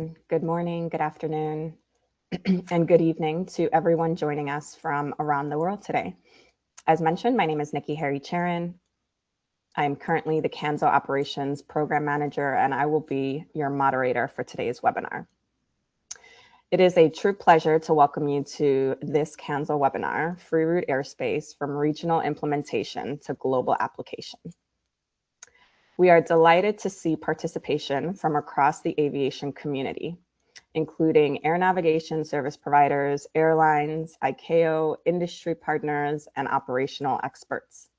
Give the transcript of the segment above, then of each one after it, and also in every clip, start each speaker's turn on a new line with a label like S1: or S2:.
S1: Good morning, good afternoon, and good evening to everyone joining us from around the world today. As mentioned, my name is Nikki Harry-Charon. I am currently the CANSO Operations Program Manager, and I will be your moderator for today's webinar. It is a true pleasure to welcome you to this CANSO webinar, Free Route Airspace from Regional Implementation to Global Application. We are delighted to see participation from across the aviation community, including air navigation service providers, airlines, ICAO, industry partners, and operational experts.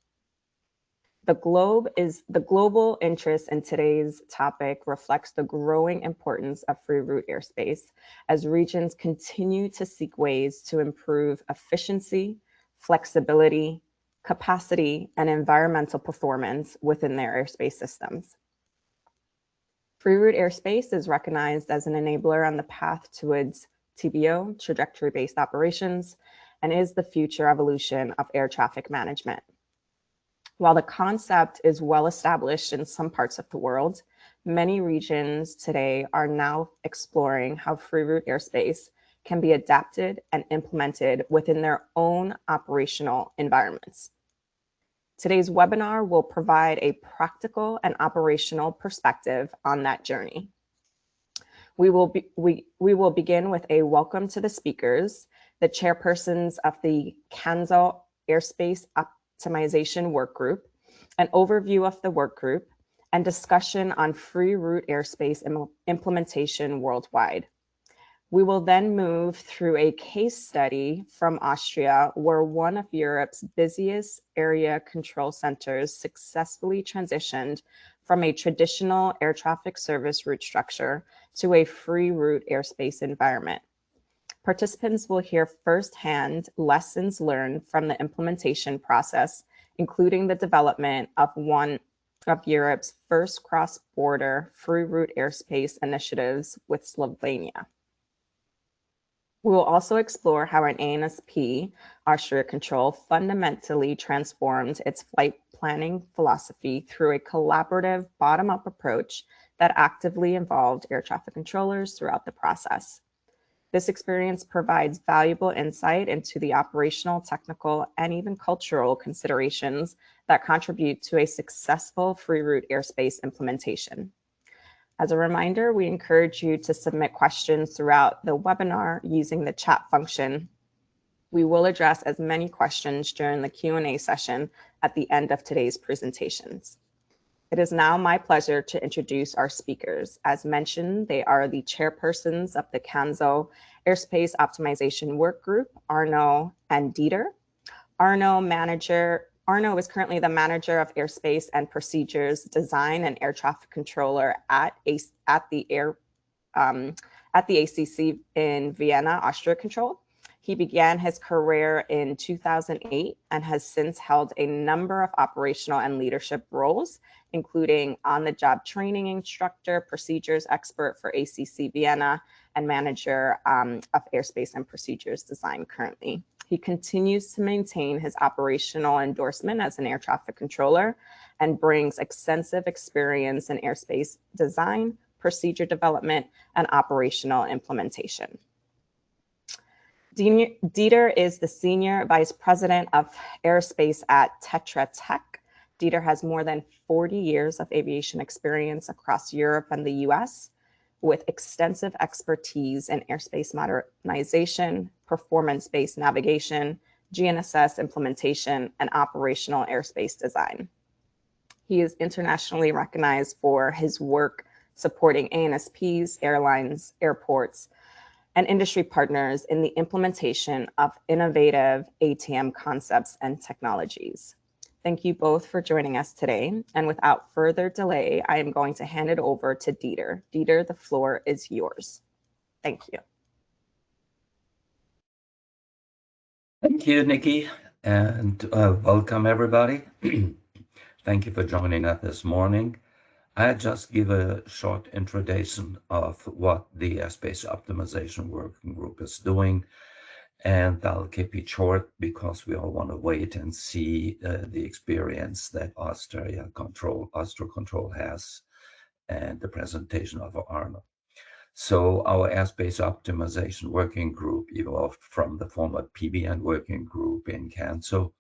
S1: The global interest in today's topic reflects the growing importance of free route airspace as regions continue to seek ways to improve efficiency, flexibility, capacity, and environmental performance within their airspace systems. Free route airspace is recognized as an enabler on the path towards TBO, trajectory-based operations, and is the future evolution of air traffic management. While the concept is well established in some parts of the world, many regions today are now exploring how free route airspace can be adapted and implemented within their own operational environments. Today's webinar will provide a practical and operational perspective on that journey. We will begin with a welcome to the speakers, the chairpersons of the CANSO Airspace Optimization Work Group, an overview of the work group, and discussion on free route airspace implementation worldwide. We will then move through a case study from Austria, where one of Europe's busiest area control centers successfully transitioned from a traditional air traffic service route structure to a free route airspace environment. Participants will hear firsthand lessons learned from the implementation process, including the development of one of Europe's first cross-border free route airspace initiatives with Slovenia. We will also explore how an ANSP, Austria Control, fundamentally transformed its flight planning philosophy through a collaborative bottom-up approach that actively involved air traffic controllers throughout the process. This experience provides valuable insight into the operational, technical, and even cultural considerations that contribute to a successful free route airspace implementation. As a reminder, we encourage you to submit questions throughout the webinar using the chat function. We will address as many questions during the Q&A session at the end of today's presentations. It is now my pleasure to introduce our speakers. As mentioned, they are the chairpersons of the CANSO Airspace Optimization Work Group, Arno and Dieter. Arno is currently the manager of airspace and procedures design and air traffic controller at the ACC in Vienna, Austria Control. He began his career in 2008 and has since held a number of operational and leadership roles, including on-the-job training instructor, procedures expert for ACC Vienna, and manager of airspace and procedures design currently. He continues to maintain his operational endorsement as an air traffic controller and brings extensive experience in airspace design, procedure development, and operational implementation. Dieter is the Senior Vice President of Airspace at Tetra Tech. Dieter has more than 40 years of aviation experience across Europe and the US, with extensive expertise in airspace modernization, performance-based navigation, GNSS implementation, and operational airspace design. He is internationally recognized for his work supporting ANSPs, airlines, airports, and industry partners in the implementation of innovative ATM concepts and technologies. Thank you both for joining us today. And without further delay, I am going to hand it over to Dieter. Dieter, the floor is yours. Thank you.
S2: Thank you, Nikki, and welcome everybody. Thank you for joining us this morning. I'll just give a short introduction of what the Airspace Optimization Working Group is doing, and I'll keep it short because we all want to wait and see the experience that Austria Control has and the presentation of Arno. So our airspace optimization working group evolved from the former PBN working group in CANSO,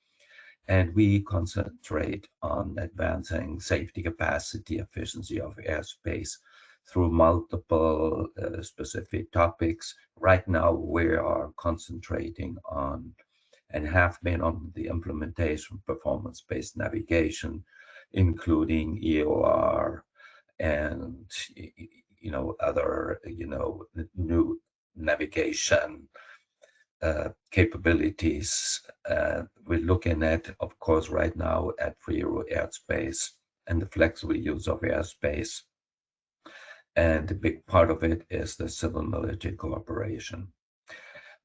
S2: and we concentrate on advancing safety, capacity, efficiency of airspace through multiple specific topics. Right now, we are concentrating on and have been on the implementation of performance-based navigation, including EOR and other new navigation capabilities. We're looking at, of course, right now at free airspace and the flexible use of airspace. And a big part of it is the civil military cooperation.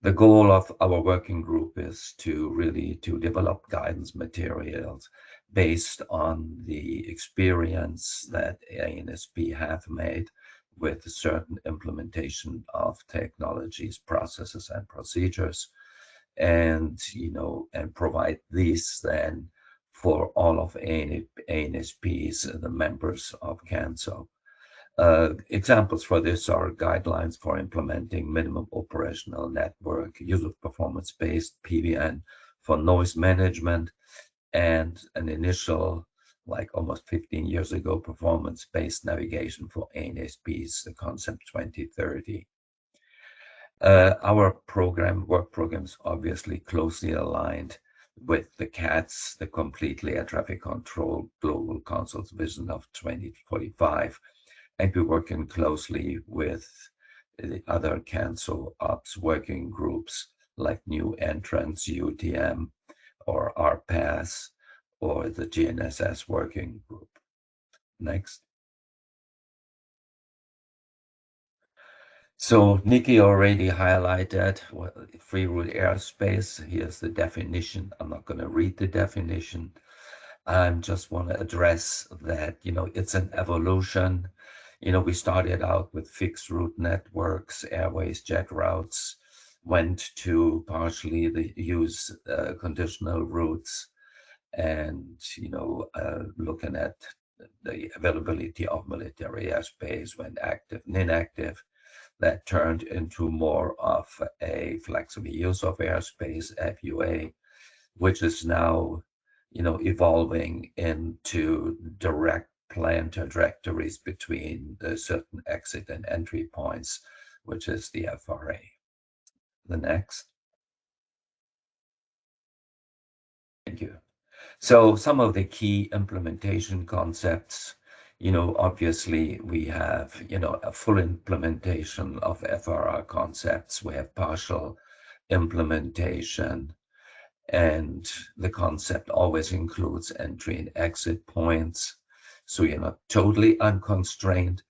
S2: The goal of our working group is to develop guidance materials based on the experience that ANSP have made with certain implementation of technologies, processes, and procedures, and provide these then for all of ANSP's the members of CANSO. Examples for this are guidelines for implementing minimum operational network, use of performance-based PBN for noise management, and an initial, like almost 15 years ago, performance-based navigation for ANSP's the Concept 2030. Our work program is obviously closely aligned with the CATS, the Completely Air Traffic Control Global Council's vision of 2045, and we're working closely with the other CANSO ops working groups like New Entrants, UTM, or RPAS, or the GNSS working group. Next. So Nikki already highlighted free route airspace. Here's the definition. I'm not going to read the definition. I just want to address that, it's an evolution. We started out with fixed route networks, airways, jet routes, went to partially the use conditional routes, and, looking at the availability of military airspace when active and inactive. That turned into more of a flexible use of airspace, FUA, which is now, evolving into direct plan trajectories between the certain exit and entry points, which is the FRA. The next. Thank you. So some of the key implementation concepts, obviously we have, a full implementation of FRR concepts. We have partial implementation, and the concept always includes entry and exit points. So you're not totally unconstrained,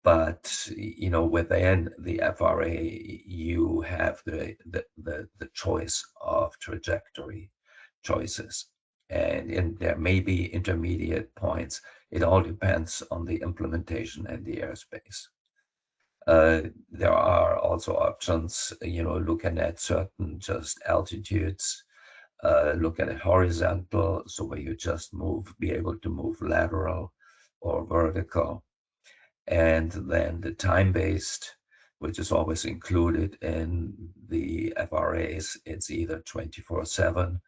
S2: but within the FRA, you have the choice of trajectory choices. And there may be intermediate points. It all depends on the implementation and the airspace. There are also options, looking at certain just altitudes, look at it horizontal, so where you just be able to move lateral or vertical. And then the time-based, which is always included in the FRAs, it's either 24/7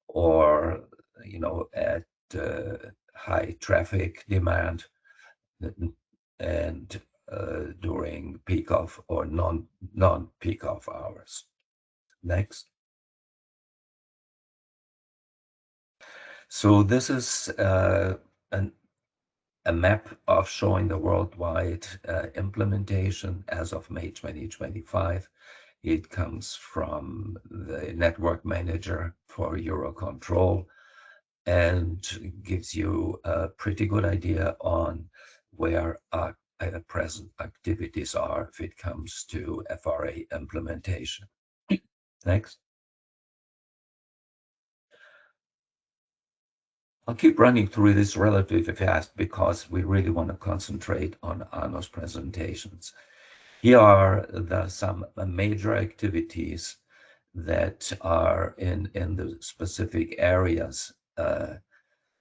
S2: or, at high traffic demand and during peak off or non-peak off hours. Next. So this is a map of showing the worldwide implementation as of May 2025. It comes from the network manager for Eurocontrol and gives you a pretty good idea on where present activities are if it comes to FRA implementation. Next. I'll keep running through this relatively fast because we really want to concentrate on Arno's presentations. Here are some major activities that are in the specific areas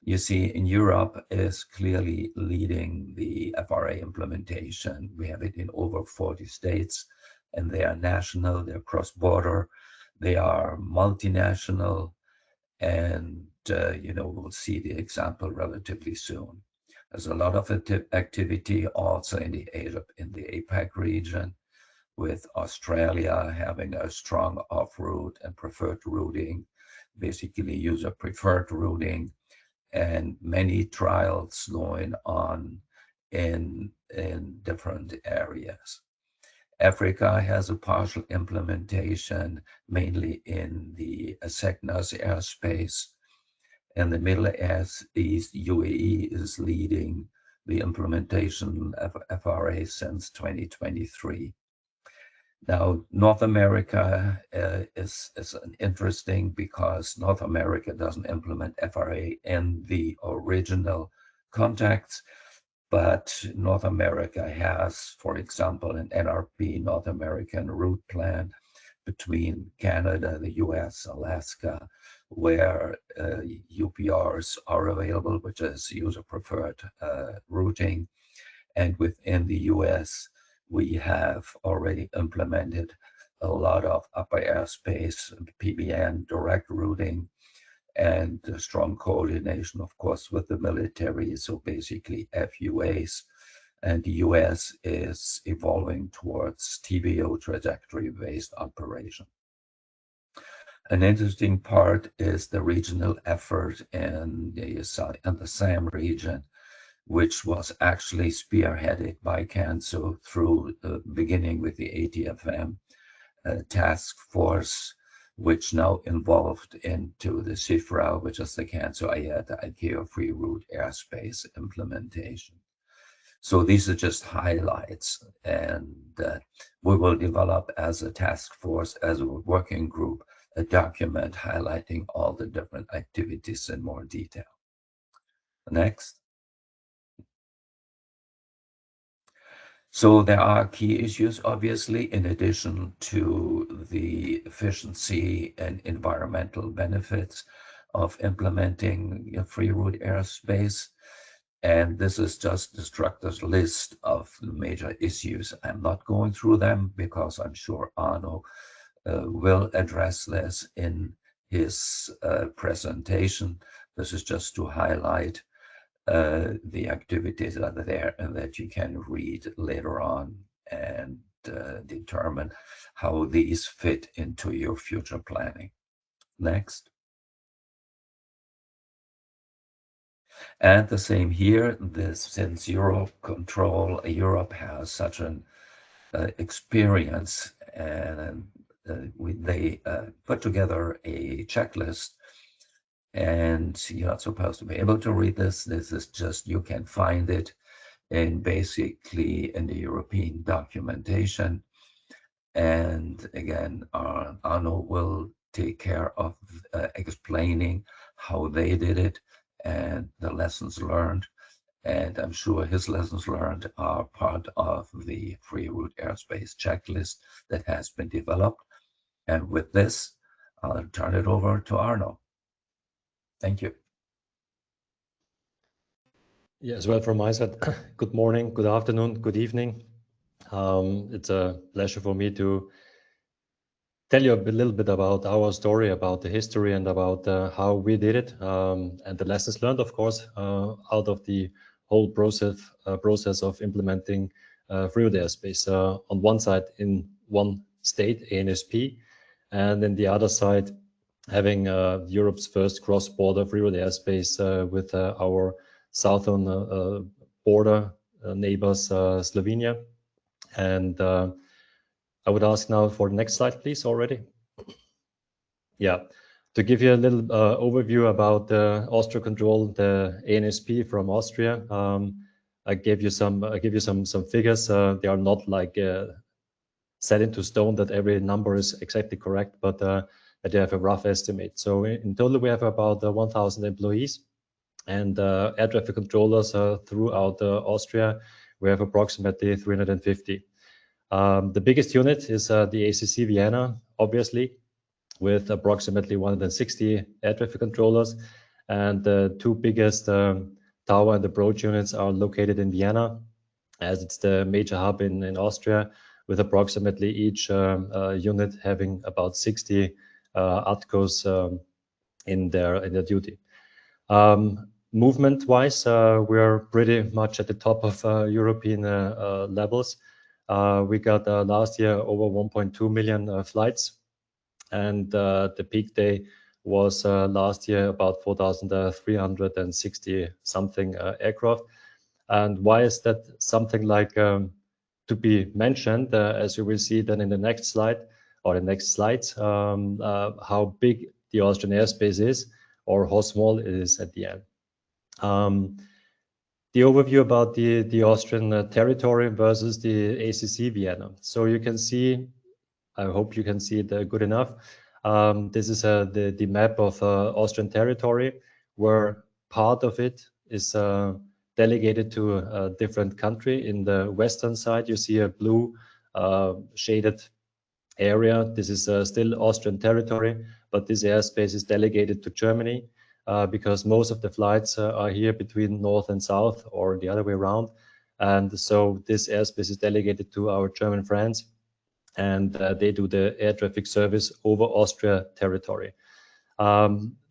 S2: You see, in Europe is clearly leading the FRA implementation. We have it in over 40 states, and they are national, they're cross-border, they are multinational, and we'll see the example relatively soon. There's a lot of activity also in the APAC region, with Australia having a strong off-route and preferred routing, basically user preferred routing, and many trials going on in different areas. Africa has a partial implementation, mainly in the SECNA's airspace. In the Middle East, UAE is leading the implementation of FRA since 2023. Now, North America is interesting because North America doesn't implement FRA in the original context, but North America has, for example, an NRP, North American Route Plan, between Canada, the US, Alaska, where UPRs are available, which is user preferred routing. And within the US, we have already implemented a lot of upper airspace, PBN, direct routing, and strong coordination, of course, with the military. So basically FUAs. And the US is evolving towards TBO trajectory-based operation. An interesting part is the regional effort in the SAM region, which was actually spearheaded by CANSO through beginning with the ATFM task force, which now evolved into the CIFRA, which is the CANSO ICAO free route airspace implementation. So these are just highlights, and we will develop as a task force, as a working group, a document highlighting all the different activities in more detail. Next. So there are key issues, obviously, in addition to the efficiency and environmental benefits of implementing free route airspace. And this is just the structure's list of the major issues. I'm not going through them because I'm sure Arno will address this in his presentation. This is just to highlight the activities that are there and that you can read later on and determine how these fit into your future planning. Next. And the same here, since Europe has such an experience, and they put together a checklist, and you're not supposed to be able to read this. This is just, you can find it basically in the European documentation. And again, Arno will take care of explaining how they did it and the lessons learned. And I'm sure his lessons learned are part of the free route airspace checklist that has been developed. And with this, I'll turn it over to Arno. Thank you.
S3: Yeah, as well from my side, good morning, good afternoon, good evening. It's a pleasure for me to tell you a little bit about our story, about the history, and about how we did it, and the lessons learned, of course, out of the whole process of implementing free route airspace. On one side, in one state, ANSP, and then the other side, having Europe's first cross-border free route airspace with our southern border neighbors, Slovenia. And I would ask now for the next slide, please, already. Yeah, to give you a little overview about the Austria control, the ANSP from Austria. I give you some figures. They are not like set into stone that every number is exactly correct, but that you have a rough estimate. So in total, we have about 1,000 employees, and air traffic controllers throughout Austria. We have approximately 350. The biggest unit is the ACC Vienna, obviously, with approximately 160 air traffic controllers. and the two biggest tower and approach units are located in Vienna, as it's the major hub in Austria, with approximately each unit having about 60 ATCOs in their duty. Movement-wise, we're pretty much at the top of European levels. We got last year over 1.2 million flights, and the peak day was last year about 4,360 something aircraft. And why is that something like to be mentioned, as you will see then in the next slide or the next slides, how big the Austrian airspace is or how small it is at the end. The overview about the Austrian territory versus the ACC Vienna. So you can see, I hope you can see it good enough. This is the map of Austrian territory, where part of it is delegated to a different country. In the western side, you see a blue shaded area. This is still Austrian territory, but this airspace is delegated to Germany because most of the flights are here between north and south or the other way around. And so this airspace is delegated to our German friends, and they do the air traffic service over Austria territory.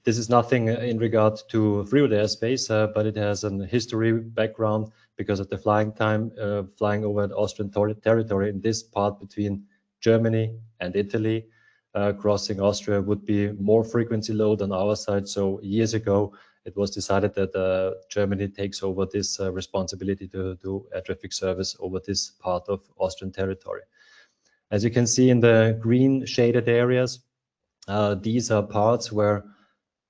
S3: This is nothing in regard to freehold airspace, but it has a history background because of the flying time, flying over the Austrian territory in this part between Germany and Italy. Crossing Austria would be more frequency load on our side. So years ago, it was decided that Germany takes over this responsibility to do air traffic service over this part of Austrian territory. As you can see in the green shaded areas, these are parts where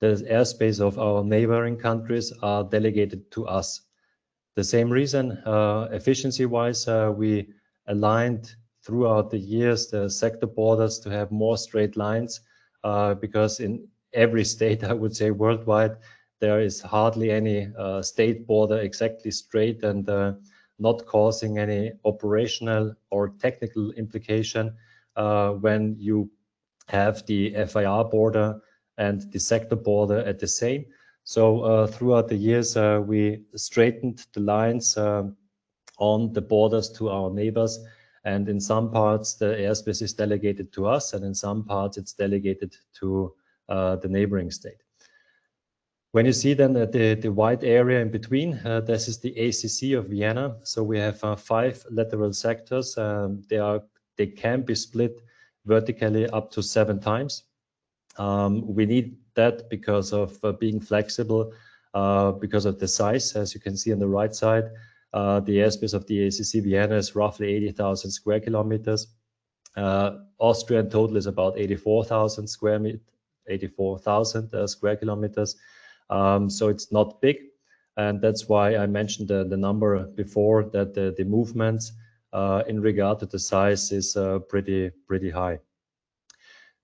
S3: the airspace of our neighboring countries are delegated to us. The same reason, efficiency-wise, we aligned throughout the years the sector borders to have more straight lines, because in every state, I would say worldwide, there is hardly any state border exactly straight and not causing any operational or technical implication when you have the FIR border and the sector border at the same. So throughout the years, we straightened the lines on the borders to our neighbors. And in some parts, the airspace is delegated to us, and in some parts, it's delegated to the neighboring state. When you see then the white area in between, this is the ACC of Vienna. So we have 5 lateral sectors. They can be split vertically up to 7 times. We need that because of being flexible, because of the size. As you can see on the right side, the airspace of the ACC Vienna is roughly 80,000 square kilometers. Austria in total is about 84,000 square kilometers. So it's not big. And that's why I mentioned the number before, that the movements in regard to the size is pretty high.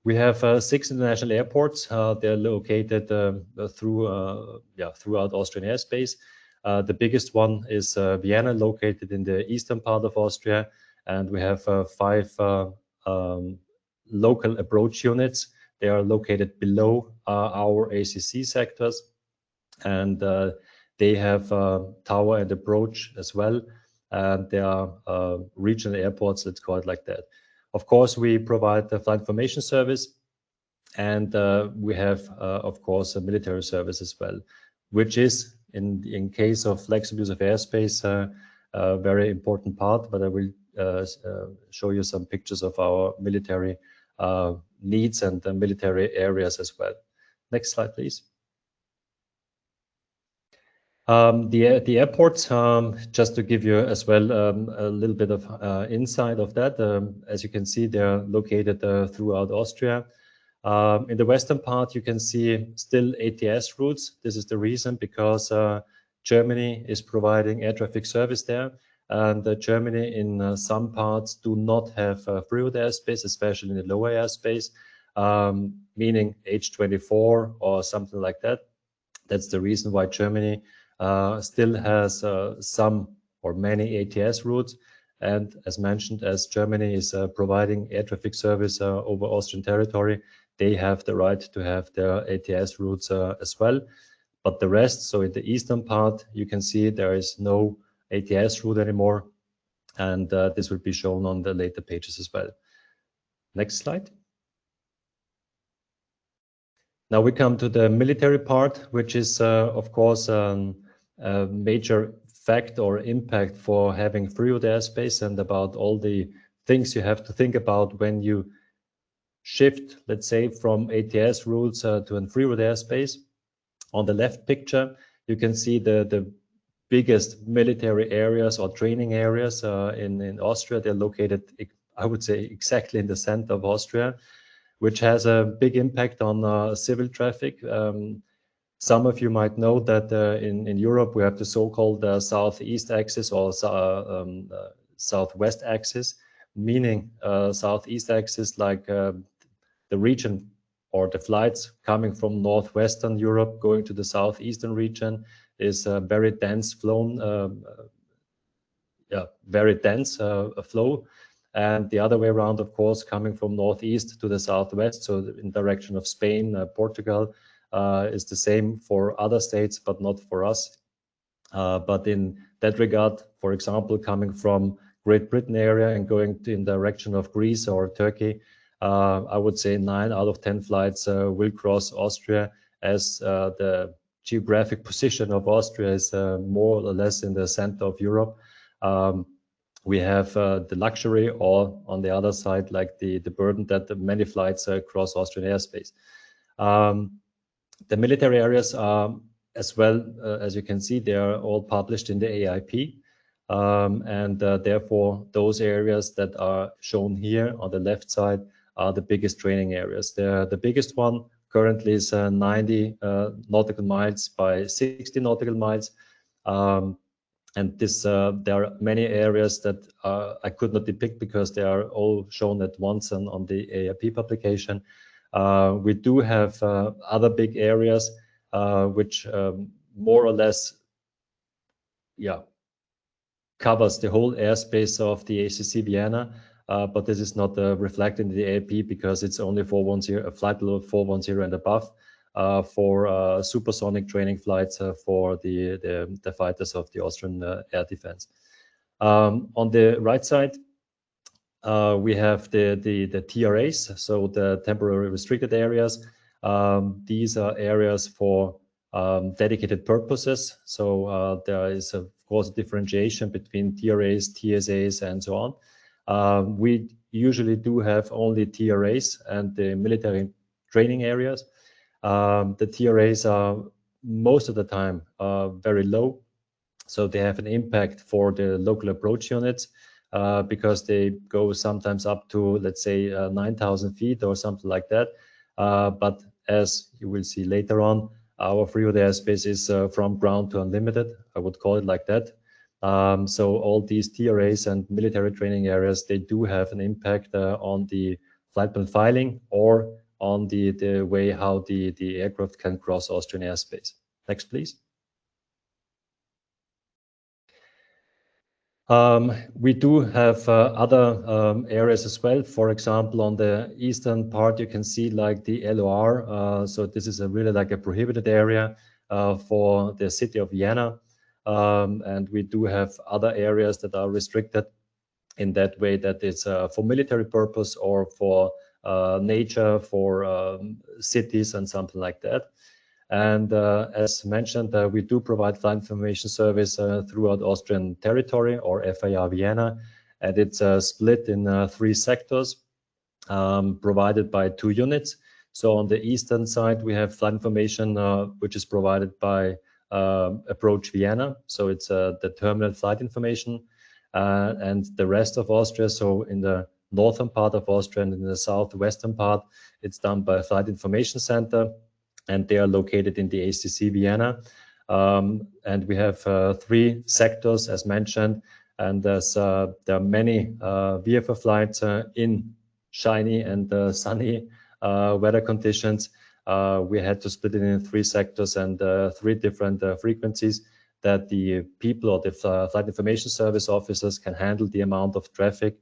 S3: We have 6 international airports. They're located throughout Austrian airspace. The biggest one is Vienna, located in the eastern part of Austria. And we have 5 local approach units. They are located below our ACC sectors. And they have tower and approach as well. And there are regional airports, let's call it like that. Of course, we provide the flight information service, and we have, of course, a military service as well, which is, in case of flexible use of airspace, a very important part. But I will show you some pictures of our military needs and the military areas as well. Next slide, please. The airports, just to give you as well a little bit of insight of that. As you can see, they're located throughout Austria. In the western part, you can see still ATS routes. This is the reason, because Germany is providing air traffic service there. And Germany in some parts do not have freehold airspace, especially in the lower airspace, meaning H24 or something like that. That's the reason why Germany still has some or many ATS routes. And as mentioned, as Germany is providing air traffic service over Austrian territory, they have the right to have their ATS routes as well. but the rest, so in the eastern part, you can see there is no ATS route anymore, and this will be shown on the later pages as well. Next slide. Now we come to the military part, which is, of course, a major fact or impact for having free route airspace, and about all the things you have to think about when you shift, let's say, from ATS routes to a free route airspace. On the left picture, you can see the biggest military areas or training areas in Austria. They're located, I would say, exactly in the center of Austria, which has a big impact on civil traffic. Some of you might know that in Europe we have the so-called southeast axis or southwest axis, meaning southeast axis like the region or the flights coming from northwestern Europe going to the southeastern region is a very dense flown, very dense flow. And the other way around, of course, coming from northeast to the southwest, so in direction of Spain, Portugal, is the same for other states, but not for us. But in that regard, for example, coming from Great Britain area and going in direction of Greece or Turkey, I would say 9 out of 10 flights will cross Austria, as the geographic position of Austria is more or less in the center of Europe. We have the luxury, or on the other side, like the burden that many flights cross Austrian airspace. The military areas are, as well, as you can see, they are all published in the AIP. And therefore, those areas that are shown here on the left side are the biggest training areas. The biggest one currently is 90 nautical miles by 60 nautical miles. And this, there are many areas that I could not depict because they are all shown at once on the AIP publication. We do have other big areas which more or less, covers the whole airspace of the ACC Vienna, but this is not reflected in the AIP because it's only 410, a flight below 410 and above. For supersonic training flights for the fighters of the Austrian air defense. On the right side, we have the TRAs, so the temporary restricted areas. These are areas for dedicated purposes. So there is, of course, a differentiation between TRAs, TSAs, and so on. We usually do have only TRAs and the military training areas. The TRAs are most of the time very low, so they have an impact for the local approach units because they go sometimes up to, let's say, 9,000 feet or something like that. But as you will see later on, our free route airspace is from ground to unlimited. I would call it like that. So all these TRAs and military training areas, they do have an impact on the flight plan filing or on the way how the aircraft can cross Austrian airspace. Next, please. We do have other areas as well. For example, on the eastern part, you can see like the LOR. So this is really like a prohibited area for the city of Vienna. And we do have other areas that are restricted in that way, that it's for military purpose or for nature, for cities and something like that. And as mentioned, we do provide flight information service throughout Austrian territory, or FAR Vienna, and it's split in 3 sectors provided by 2 units. So on the eastern side, we have flight information which is provided by Approach Vienna. So it's the terminal flight information, and the rest of Austria. So in the northern part of Austria and in the southwestern part, it's done by a flight information center, and they are located in the ACC Vienna. And we have 3 sectors, as mentioned, and there are many VFR flights in shiny and sunny weather conditions. We had to split it in 3 sectors and 3 different frequencies that the people or the flight information service officers can handle the amount of traffic,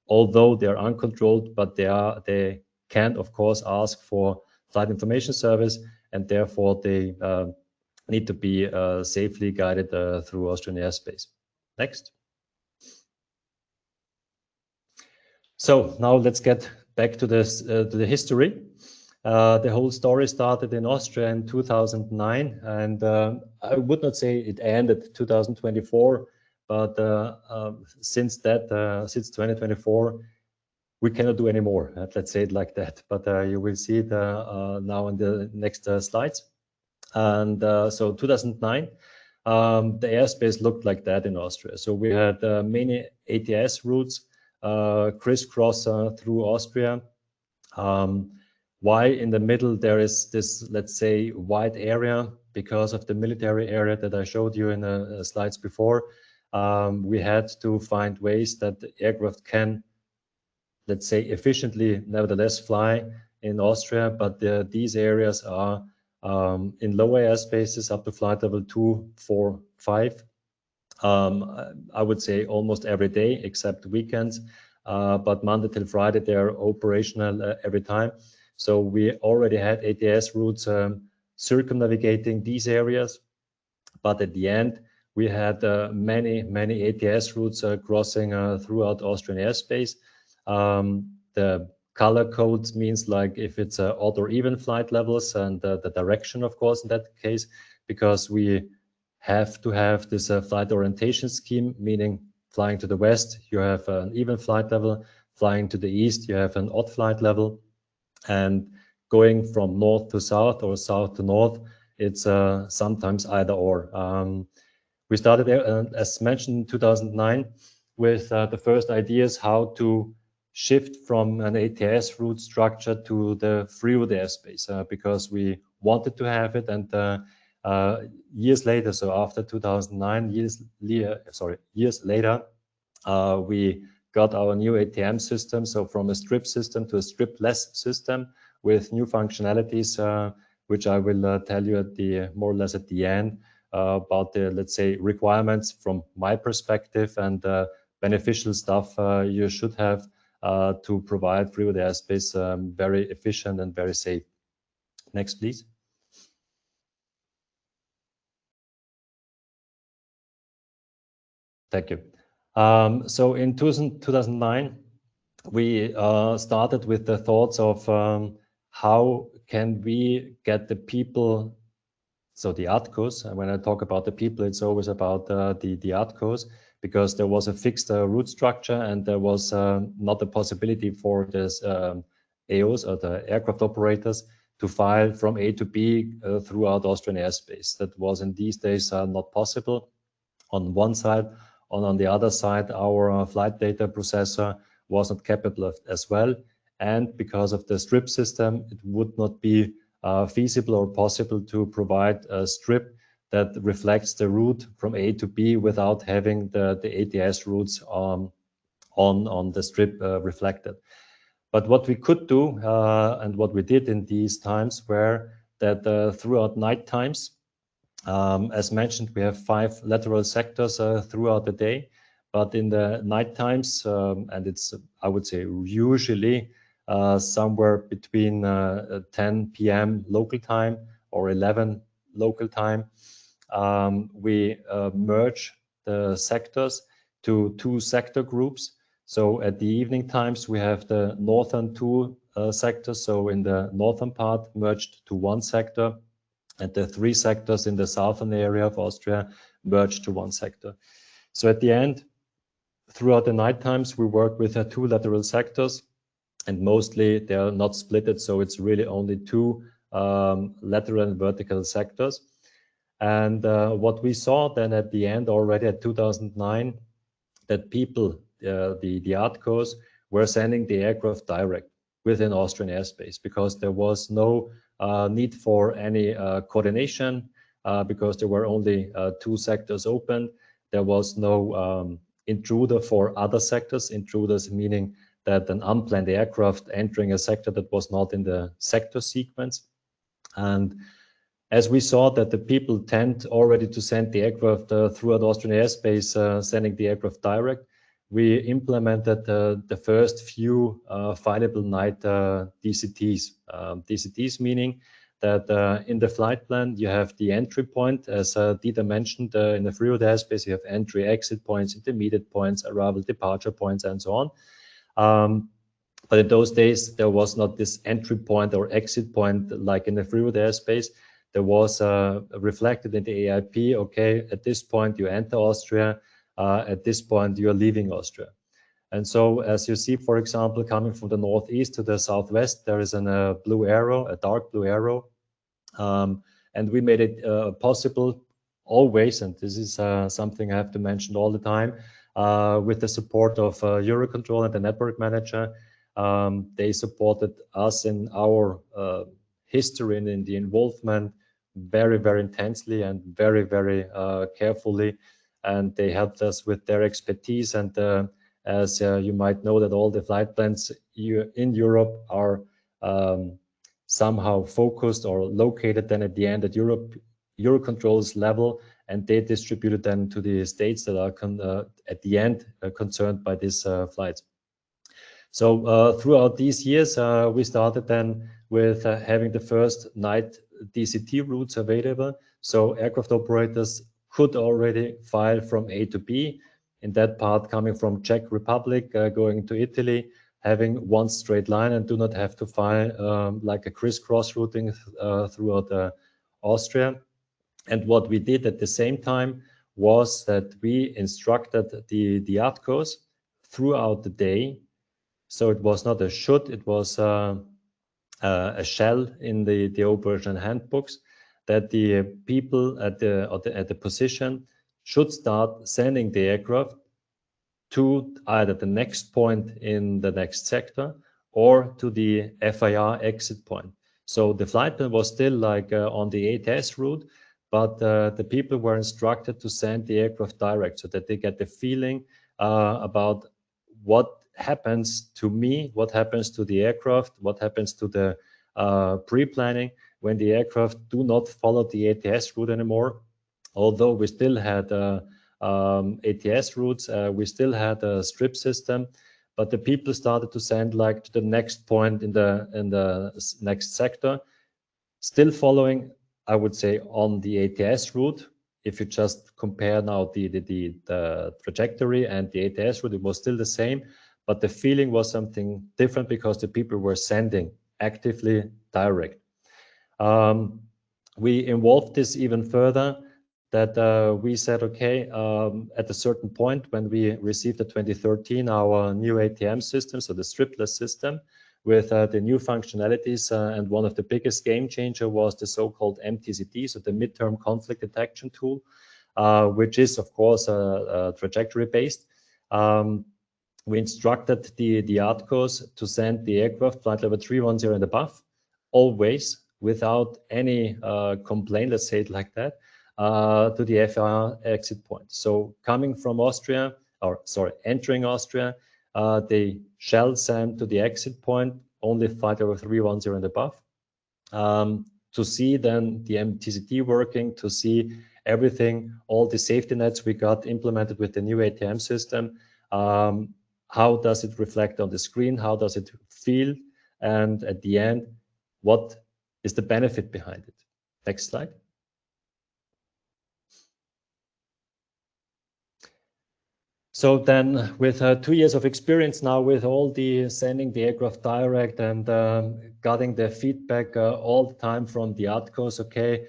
S3: although they are uncontrolled, but they can, of course, ask for flight information service, and therefore they need to be safely guided through Austrian airspace. Next. So now let's get back to this to the history. The whole story started in Austria in 2009, and I would not say it ended 2024, but since 2024, we cannot do any more. Let's say it like that. But you will see it now in the next slides. And so 2009, the airspace looked like that in Austria. So we had many ATS routes crisscross through Austria. Why in the middle there is this, let's say, wide area because of the military area that I showed you in the slides before. We had to find ways that the aircraft can, let's say, efficiently nevertheless fly in Austria, but these areas are in lower airspaces up to flight level 2, 4, 5. I would say almost every day except weekends, but Monday till Friday they are operational every time. So we already had ATS routes circumnavigating these areas, but at the end we had many ATS routes crossing throughout Austrian airspace. The color codes means like if it's odd or even flight levels, and the direction, of course, in that case, because we have to have this flight orientation scheme, meaning flying to the west, you have an even flight level, flying to the east, you have an odd flight level, and going from north to south or south to north, it's sometimes either or. We started, as mentioned, in 2009 with the first ideas how to shift from an ATS route structure to the free route airspace because we wanted to have it, and years later, so after 2009, years later, we got our new ATM system. So from a strip system to a strip-less system with new functionalities, which I will tell you at the more or less at the end about the, let's say, requirements from my perspective and beneficial stuff you should have to provide free route airspace very efficient and very safe. Next, please. Thank you. So in 2009, we started with the thoughts of how can we get the people, so the ATCOs, and when I talk about the people, it's always about the ATCOs, because there was a fixed route structure and there was not a possibility for this AOs or the aircraft operators to file from A to B throughout Austrian airspace. That was in these days not possible on one side. On the other side, our flight data processor was not capable as well. And because of the strip system, it would not be feasible or possible to provide a strip that reflects the route from A to B without having the ATS routes on the strip reflected. But what we could do and what we did in these times were that throughout night times, as mentioned, we have 5 lateral sectors throughout the day, but in the night times, and it's, I would say, usually somewhere between 10 p.m. local time or 11 local time, we merge the sectors to 2 sector groups. So at the evening times, we have the northern 2 sectors. So in the northern part merged to 1 sector, and the 3 sectors in the southern area of Austria merged to 1 sector. So at the end, throughout the night times, we work with 2 lateral sectors, and mostly they are not splitted. So it's really only 2 lateral and vertical sectors. And what we saw then at the end already at 2009, that people, the ATCOs, were sending the aircraft direct within Austrian airspace because there was no need for any coordination because there were only 2 sectors open. There was no intruder for other sectors. Intruders meaning that an unplanned aircraft entering a sector that was not in the sector sequence. And as we saw that the people tend already to send the aircraft throughout Austrian airspace, sending the aircraft direct, we implemented the first few fileable night DCTs. DCTs meaning that in the flight plan, you have the entry point, as Dieter mentioned, in the free route airspace, you have entry, exit points, intermediate points, arrival, departure points, and so on. But in those days, there was not this entry point or exit point like in the free route airspace. There was reflected in the AIP, okay, at this point you enter Austria, at this point you are leaving Austria. And so as you see, for example, coming from the northeast to the southwest, there is a blue arrow, a dark blue arrow. And we made it possible always, and this is something I have to mention all the time, with the support of Eurocontrol and the network manager. They supported us in our history and in the involvement very, very intensely and very, very carefully. And they helped us with their expertise. And as you might know, that all the flight plans in Europe are somehow focused or located then at the end at Eurocontrol's level, and they distributed then to the states that are at the end concerned by these flights. So throughout these years, we started then with having the first night DCT routes available. So aircraft operators could already file from A to B, in that part coming from Czech Republic, going to Italy, having one straight line and do not have to file like a crisscross routing throughout Austria. And what we did at the same time was that we instructed the ATCOs throughout the day. So it was not a should, it was a shall in the operation handbooks, that the people at the position should start sending the aircraft to either the next point in the next sector or to the FIR exit point. So the flight plan was still like on the ATS route, but the people were instructed to send the aircraft direct so that they get the feeling about what happens to me, what happens to the aircraft, what happens to the pre-planning when the aircraft do not follow the ATS route anymore. Although we still had ATS routes, we still had a strip system, but the people started to send like to the next point in the next sector, still following, I would say, on the ATS route. If you just compare now the trajectory and the ATS route, it was still the same, but the feeling was something different because the people were sending actively direct. We involved this even further, that we said, okay, at a certain point when we received in 2013 our new ATM system, so the stripless system with the new functionalities, and one of the biggest game changer was the so-called MTCT, so the midterm conflict detection tool, which is of course trajectory based. We instructed the ATCOs to send the aircraft flight level 310 and above, always without any complaint, let's say it like that, to the FIR exit point. So coming from Austria, or sorry, entering Austria, they shall send to the exit point only flight level 310 and above, to see then the MTCT working, to see everything, all the safety nets we got implemented with the new ATM system. How does it reflect on the screen? How does it feel? And at the end, what is the benefit behind it? Next slide. So then with 2 years of experience now with all the sending the aircraft direct and getting the feedback all the time from the ATCOs, okay,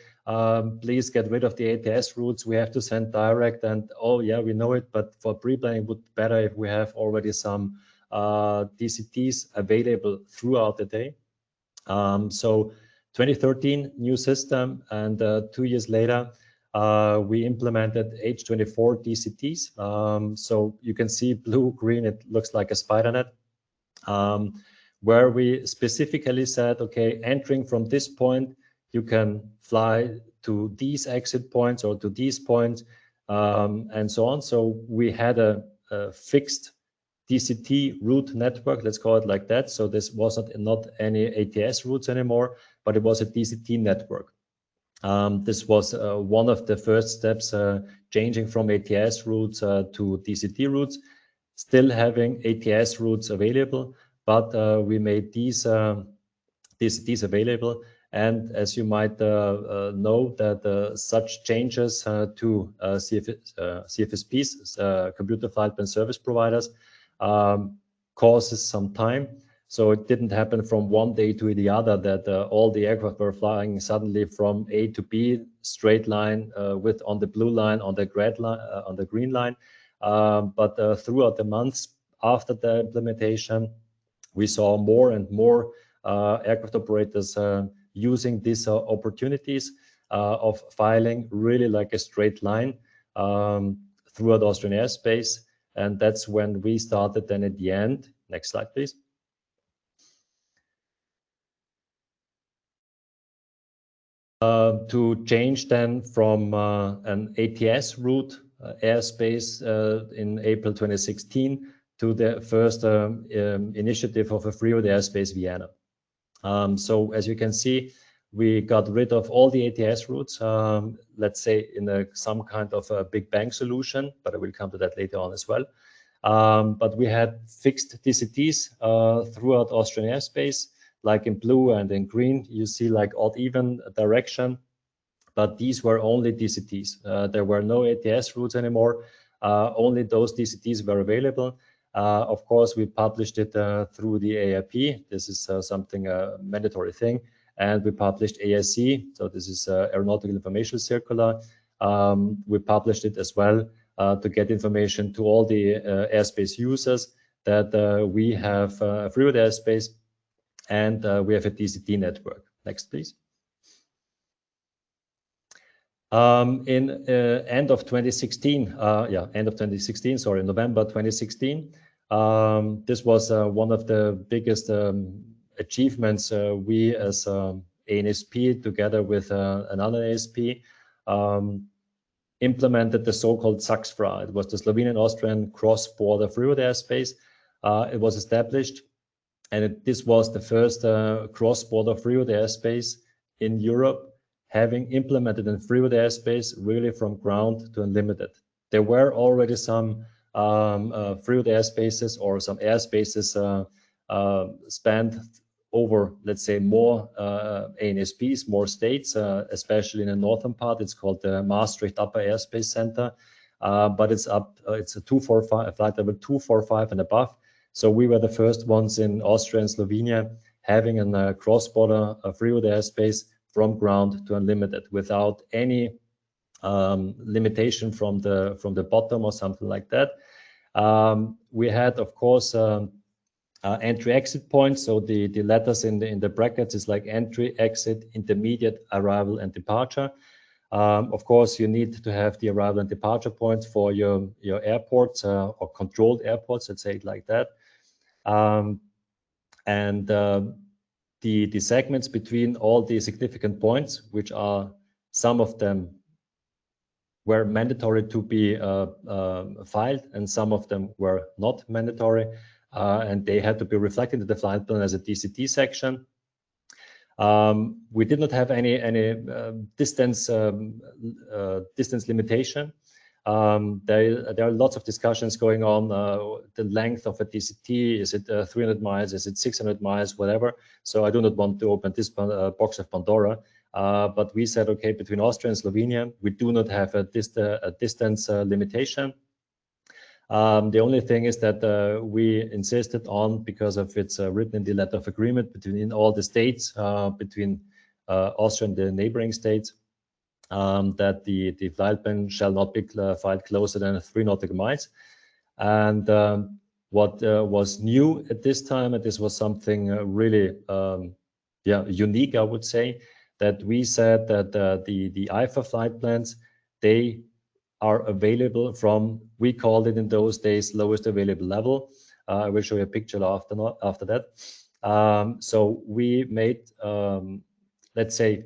S3: please get rid of the ATS routes, we have to send direct, and oh yeah, we know it, but for pre-planning it would be better if we have already some DCTs available throughout the day. So 2013, new system, and 2 years later, we implemented H24 DCTs. So you can see blue, green, it looks like a spider net, where we specifically said, okay, entering from this point, you can fly to these exit points or to these points, and so on. So we had a fixed DCT route network, let's call it like that. So this wasn't not any ATS routes anymore, but it was a DCT network. This was one of the first steps, changing from ATS routes to DCT routes, still having ATS routes available, but we made these DCTs available. And as you might know, that such changes to CFSPs, computer flight plan service providers, causes some time. So it didn't happen from one day to the other that all the aircraft were flying suddenly from A to B, straight line with on the blue line, on the red line, on the green line. But throughout the months after the implementation, we saw more and more aircraft operators using these opportunities of filing really like a straight line throughout Austrian airspace. And that's when we started then at the end. Next slide, please. To change then from an ATS route airspace in April 2016 to the first initiative of a freeroute airspace Vienna. So as you can see, we got rid of all the ATS routes, let's say in some kind of a big bang solution, but I will come to that later on as well. But we had fixed DCTs throughout Austrian airspace, like in blue and in green, you see like odd even direction, but these were only DCTs. There were no ATS routes anymore. Only those DCTs were available. Of course, we published it through the AIP. This is something a mandatory thing. And we published AIC. So this is Aeronautical Information Circular. We published it as well to get information to all the airspace users that we have a freeroute airspace and we have a DCT network. Next, please. In end of 2016, sorry, November 2016, this was one of the biggest achievements we as ANSP together with another ASP implemented the so-called SAXFRA. It was the Slovenian-Austrian cross-border freeroute airspace. It was established, and this was the first cross-border freeroute airspace in Europe, having implemented in freeroute airspace really from ground to unlimited. There were already some freeroute airspaces or some airspaces spanned over, let's say, more ANSPs, more states, especially in the northern part. It's called the Maastricht Upper Airspace Center, but it's a 245, flight level 245 and above. So we were the first ones in Austria and Slovenia having a cross-border freeroute airspace from ground to unlimited without any limitation from the bottom or something like that. We had, of course, entry-exit points. So the letters in the brackets is like entry, exit, intermediate, arrival, and departure. Of course, you need to have the arrival and departure points for your airports or controlled airports, let's say it like that. The segments between all the significant points, which are some of them were mandatory to be filed and some of them were not mandatory, and they had to be reflected in the flight plan as a DCT section. We did not have any distance limitation. There are lots of discussions going on. The length of a DCT, is it 300 miles, is it 600 miles, whatever. So I do not want to open this box of Pandora. But we said, okay, between Austria and Slovenia, we do not have a distance limitation. The only thing is that we insisted on, because of it's written in the letter of agreement between all the states, between Austria and the neighboring states, that the flight plan shall not be filed closer than 3 nautical miles. And what was new at this time, and this was something really unique, I would say, that we said that the IFA flight plans, they are available from, we called it in those days, lowest available level. I will show you a picture after that. So we made, let's say,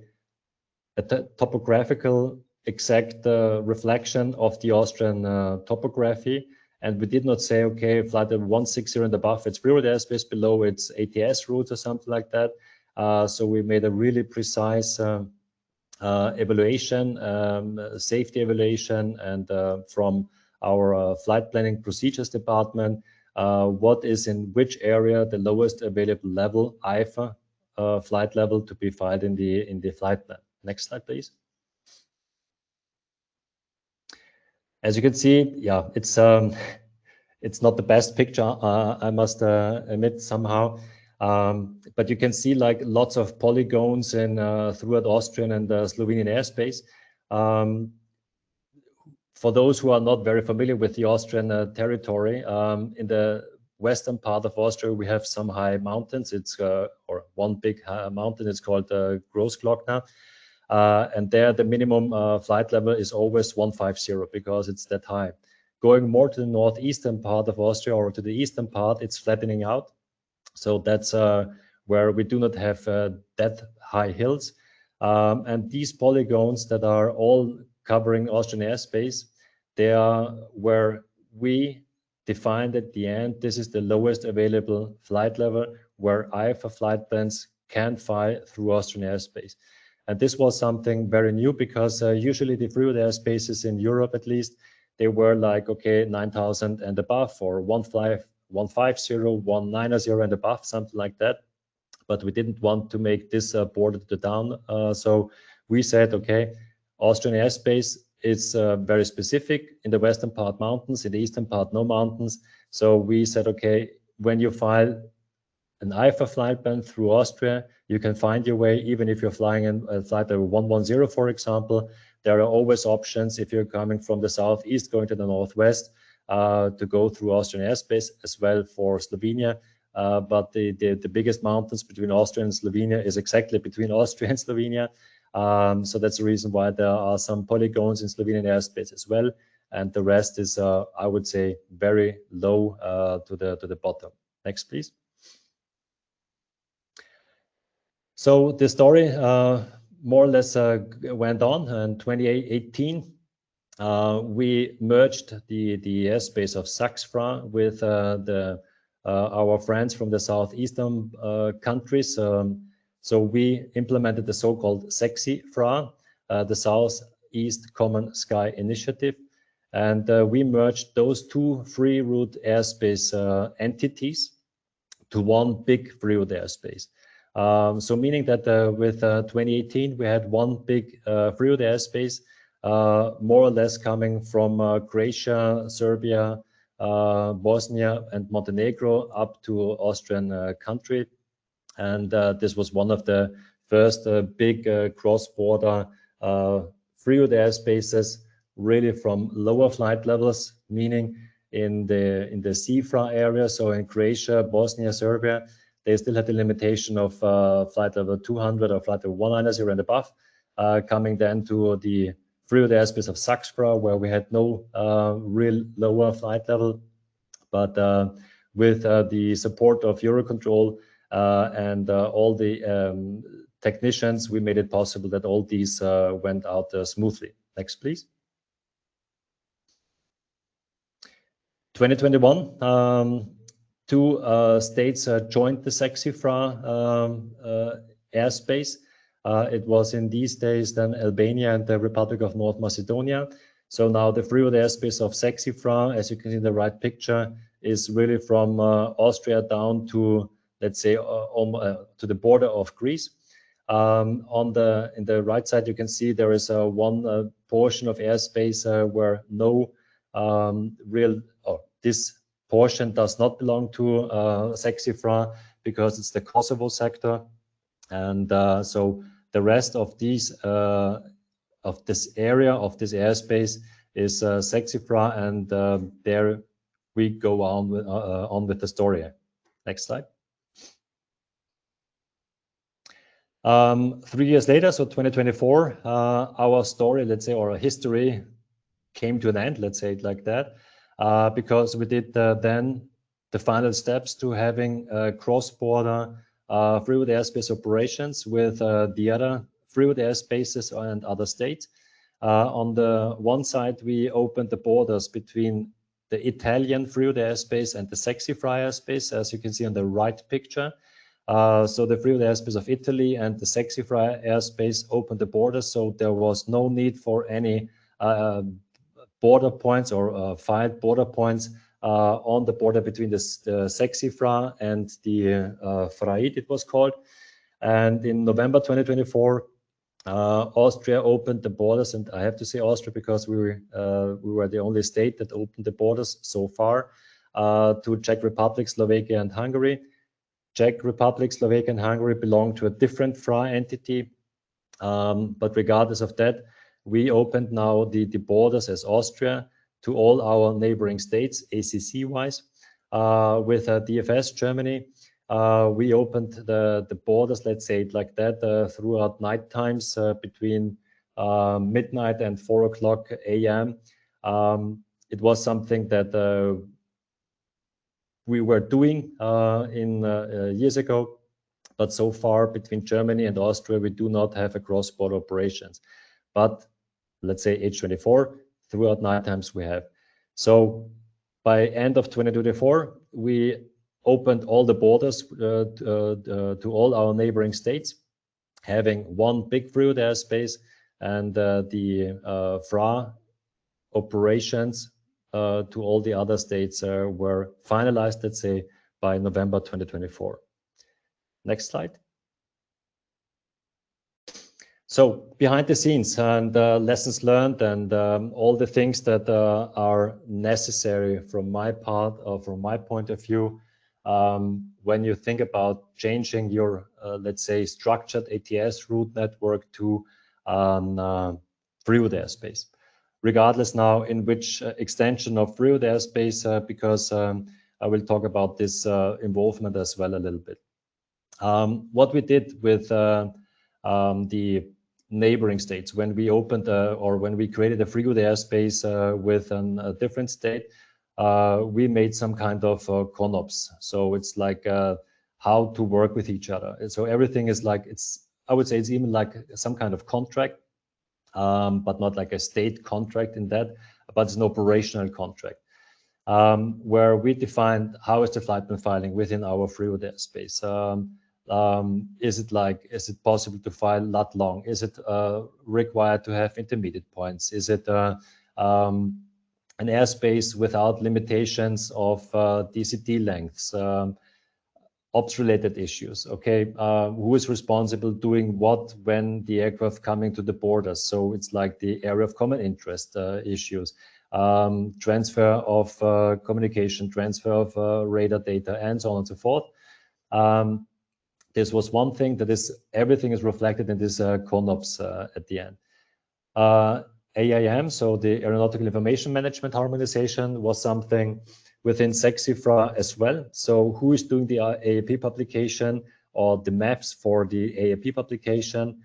S3: a topographical exact reflection of the Austrian topography. And we did not say, okay, flight level 160 and above, it's freeroute airspace, below it's ATS routes or something like that. So we made a really precise evaluation, safety evaluation, and from our flight planning procedures department, what is in which area the lowest available level IFA flight level to be filed in the flight plan. Next slide, please. As you can see, yeah, it's not the best picture, I must admit somehow. But you can see like lots of polygons in throughout Austrian and Slovenian airspace. For those who are not very familiar with the Austrian territory, in the western part of Austria, we have some high mountains. It's or one big mountain. It's called Großglockner. And there the minimum flight level is always 150 because it's that high. Going more to the northeastern part of Austria or to the eastern part, it's flattening out. So that's where we do not have that high hills. And these polygons that are all covering Austrian airspace, they are where we defined at the end, this is the lowest available flight level where IFA flight plans can fly through Austrian airspace. And this was something very new because usually the freeway airspaces in Europe, at least, they were like, okay, 9,000 and above, or 150, 190 and above, something like that. But we didn't want to make this border to down. So we said, okay, Austrian airspace is very specific in the western part mountains, in the eastern part no mountains. So we said, okay, when you file an IFA flight plan through Austria, you can find your way, even if you're flying in a flight level 110, for example. There are always options if you're coming from the southeast, going to the northwest, to go through Austrian airspace, as well for Slovenia. But the biggest mountains between Austria and Slovenia is exactly between Austria and Slovenia. So that's the reason why there are some polygons in Slovenian airspace as well. And the rest is, I would say, very low to the bottom. Next, please. So the story more or less went on. In 2018, we merged the airspace of Saxfra with our friends from the southeastern countries. So we implemented the so-called SEXI-FRA, the Southeast Common Sky Initiative. And we merged those two free route airspace entities to one big free route airspace. So meaning that with 2018, we had one big free route airspace, more or less coming from Croatia, Serbia, Bosnia and Montenegro up to Austrian country. And this was one of the first big cross-border free route airspaces, really from lower flight levels, meaning in the CFRA area. So in Croatia, Bosnia, Serbia, they still had the limitation of flight level 200 or flight level 190 and above, coming then to the free route airspace of Saxfra, where we had no real lower flight level. But with the support of Eurocontrol and all the technicians, we made it possible that all these went out smoothly. Next, please. 2021, two states joined the SEXI-FRA airspace. It was in these days then Albania and the Republic of North Macedonia. So now the free route airspace of SEXI-FRA, as you can see in the right picture, is really from Austria down to, let's say, to the border of Greece. In the right side, you can see there is one portion of airspace where no this portion does not belong to SEXI-FRA because it's the Kosovo sector. And so the rest of these of this area of this airspace is SEXI-FRA, and there we go on with the story. Next slide. 3 years later, so 2024, our story, let's say, or our history came to an end, let's say it like that, because we did then the final steps to having cross-border free route airspace operations with the other free route airspaces and other states. On the one side, we opened the borders between the Italian free route airspace and the SEXI-FRA airspace, as you can see on the right picture. So the free route airspace of Italy and the SEXI-FRA airspace opened the borders, so there was no need for any border points or filed border points on the border between the SEXI-FRA and the FRAID, it was called. And in November 2024, Austria opened the borders, and I have to say Austria because we were the only state that opened the borders so far to Czech Republic, Slovakia, and Hungary. Czech Republic, Slovakia, and Hungary belong to a different FRA entity, but regardless of that, we opened now the borders as Austria to all our neighboring states, ACC-wise, with DFS Germany. We opened the borders, let's say it like that, throughout night times between midnight and 4 o'clock a.m. It was something that we were doing years ago, but so far between Germany and Austria, we do not have a cross-border operations. But let's say H24, throughout night times we have. So by end of 2024, we opened all the borders to all our neighboring states, having one big free airspace, and the FRA operations to all the other states were finalized, let's say, by November 2024. Next slide. So behind the scenes and lessons learned and all the things that are necessary from my part or from my point of view when you think about changing your, let's say, structured ATS route network to free airspace. Regardless now in which extension of free airspace, because I will talk about this involvement as well a little bit. What we did with the neighboring states when we opened or when we created a free airspace with a different state, we made some kind of CONOPS. So it's like how to work with each other. And so everything is like, I would say it's even like some kind of contract, but not like a state contract in that, but it's an operational contract. Where we defined how is the flight plan filing within our free airspace. Is it possible to file lat long? Is it required to have intermediate points? Is it an airspace without limitations of DCT lengths? Ops related issues, okay? Who is responsible doing what when the aircraft coming to the border? So it's like the area of common interest issues, transfer of communication, transfer of radar data, and so on and so forth. This was one thing that is, everything is reflected in this CONOPS at the end. AIM, so the Aeronautical Information Management Harmonization, was something within SECSIFRA as well. So who is doing the AAP publication or the maps for the AAP publication?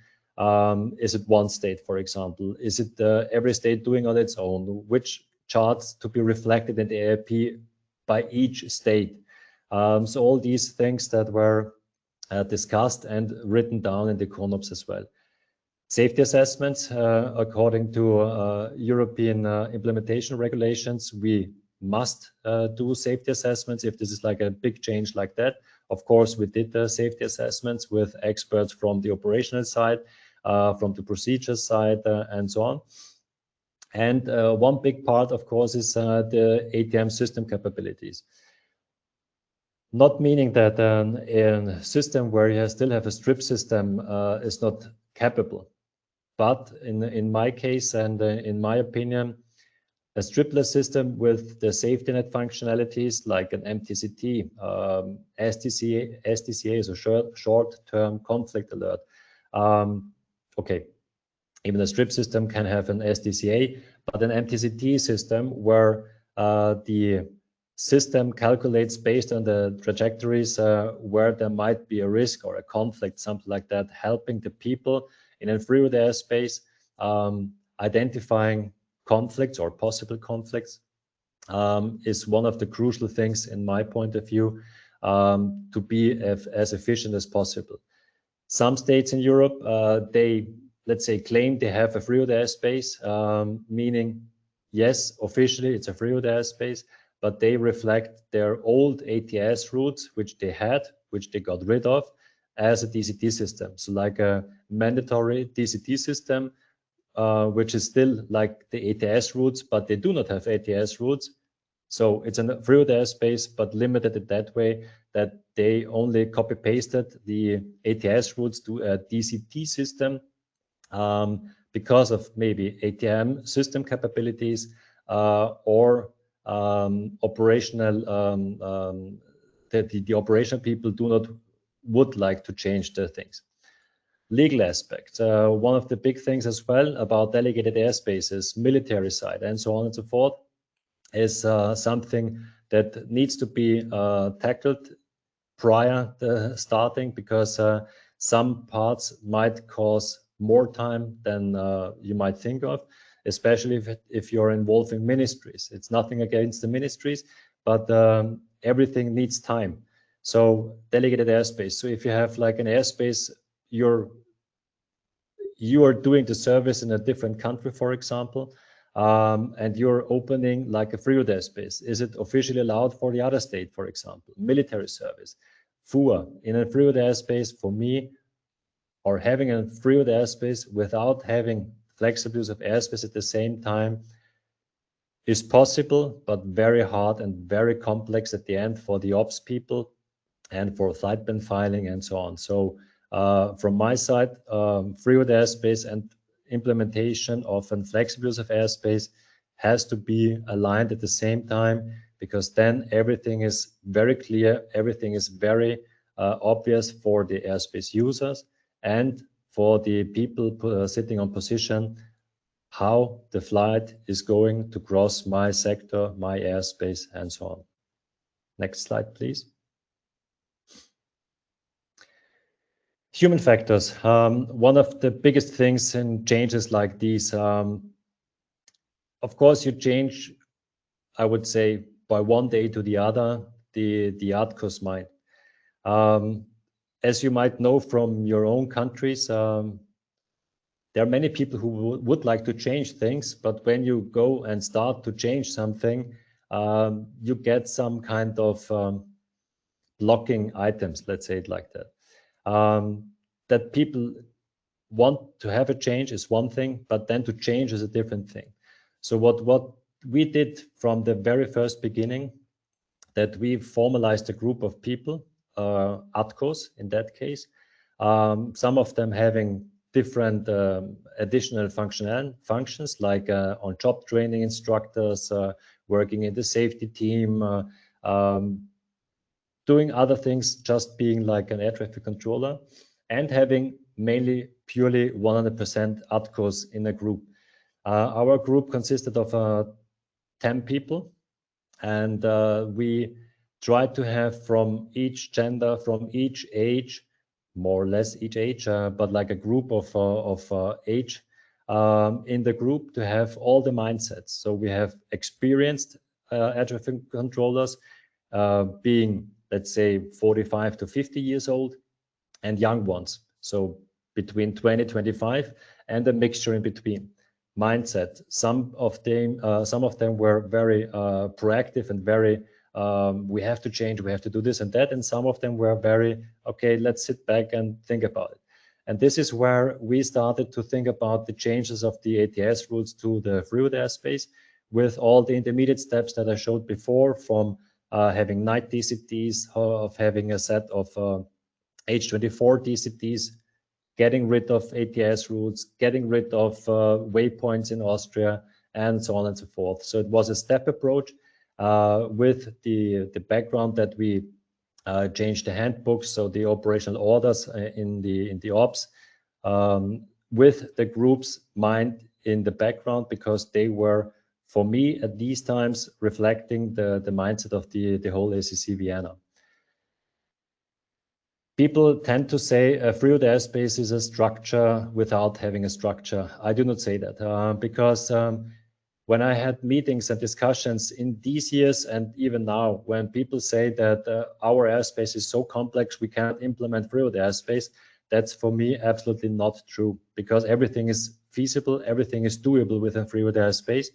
S3: Is it one state, for example? Is it every state doing on its own? Which charts to be reflected in the AAP by each state? So all these things that were discussed and written down in the CONOPS as well. Safety assessments, according to European implementation regulations, we must do safety assessments if this is like a big change like that. Of course, we did the safety assessments with experts from the operational side, from the procedure side, and so on. And one big part, of course, is the ATM system capabilities. Not meaning that a system where you still have a strip system is not capable. But in my case and in my opinion, a stripless system with the safety net functionalities like an MTCT, STCA is a short-term conflict alert. Okay, even a strip system can have an STCA, but an MTCT system where the system calculates based on the trajectories where there might be a risk or a conflict, something like that, helping the people in a free airspace, identifying conflicts or possible conflicts is one of the crucial things in my point of view to be as efficient as possible. Some states in Europe, they, let's say, claim they have a free airspace, meaning, yes, officially it's a free airspace, but they reflect their old ATS routes, which they had, which they got rid of, as a DCT system. So like a mandatory DCT system, which is still like the ATS routes, but they do not have ATS routes, So it's a fluid airspace, but limited it that way that they only copy pasted the ATS routes to a DCT system because of maybe ATM system capabilities or operational the operational people would like to change the things. Legal aspects. One of the big things as well about delegated airspaces, military side, and so on and so forth, is something that needs to be tackled prior to starting, because some parts might cause more time than you might think of, especially if you're involving ministries. It's nothing against the ministries, but everything needs time. So delegated airspace. So if you have like an airspace, you are doing the service in a different country, for example, and you're opening like a fluid airspace. Is it officially allowed for the other state, for example? Military service. FUA in a fluid airspace, for me, or having a fluid airspace without having flexible use of airspace at the same time is possible, but very hard and very complex at the end for the ops people and for flight plan filing and so on. So from my side, fluid airspace and implementation of a flexible use of airspace has to be aligned at the same time, because then everything is very clear, everything is very obvious for the airspace users and for the people sitting on position, how the flight is going to cross my sector, my airspace, and so on. Next slide, please. Human factors. One of the biggest things in changes like these, of course, you change, I would say, by one day to the other, the ATCO's mind. As you might know from your own countries, there are many people who would like to change things, but when you go and start to change something, you get some kind of blocking items, let's say it like that. That people want to have a change is one thing, but then to change is a different thing. So what we did from the very first beginning, that we formalized a group of people, ATCOs in that case, some of them having different additional functions like on-job training instructors, working in the safety team, doing other things, just being like an air traffic controller, and having mainly purely 100% ATCOs in a group. Our group consisted of 10 people, and we tried to have from each gender, from each age, more or less each age, but like a group of age in the group, to have all the mindsets. So we have experienced air traffic controllers being, let's say, 45 to 50 years old, and young ones, so between 20 25, and a mixture in between. Mindset. Some of them were very proactive and very we have to change, we have to do this and that, and some of them were very okay, let's sit back and think about it. And this is where we started to think about the changes of the ATS rules to the fluid airspace, with all the intermediate steps that I showed before, from having night DCTs, of having a set of H24 DCTs, getting rid of ATS routes, getting rid of waypoints in Austria, and so on and so forth. So it was a step approach with the background that we changed the handbooks, so the operational orders in the ops, with the group's mind in the background, because they were, for me at these times, reflecting the mindset of the whole ACC Vienna. People tend to say a fluid airspace is a structure without having a structure. I do not say that because when I had meetings and discussions in these years and even now, when people say that our airspace is so complex we cannot implement fluid airspace, that's for me absolutely not true, because everything is feasible, everything is doable within fluid airspace.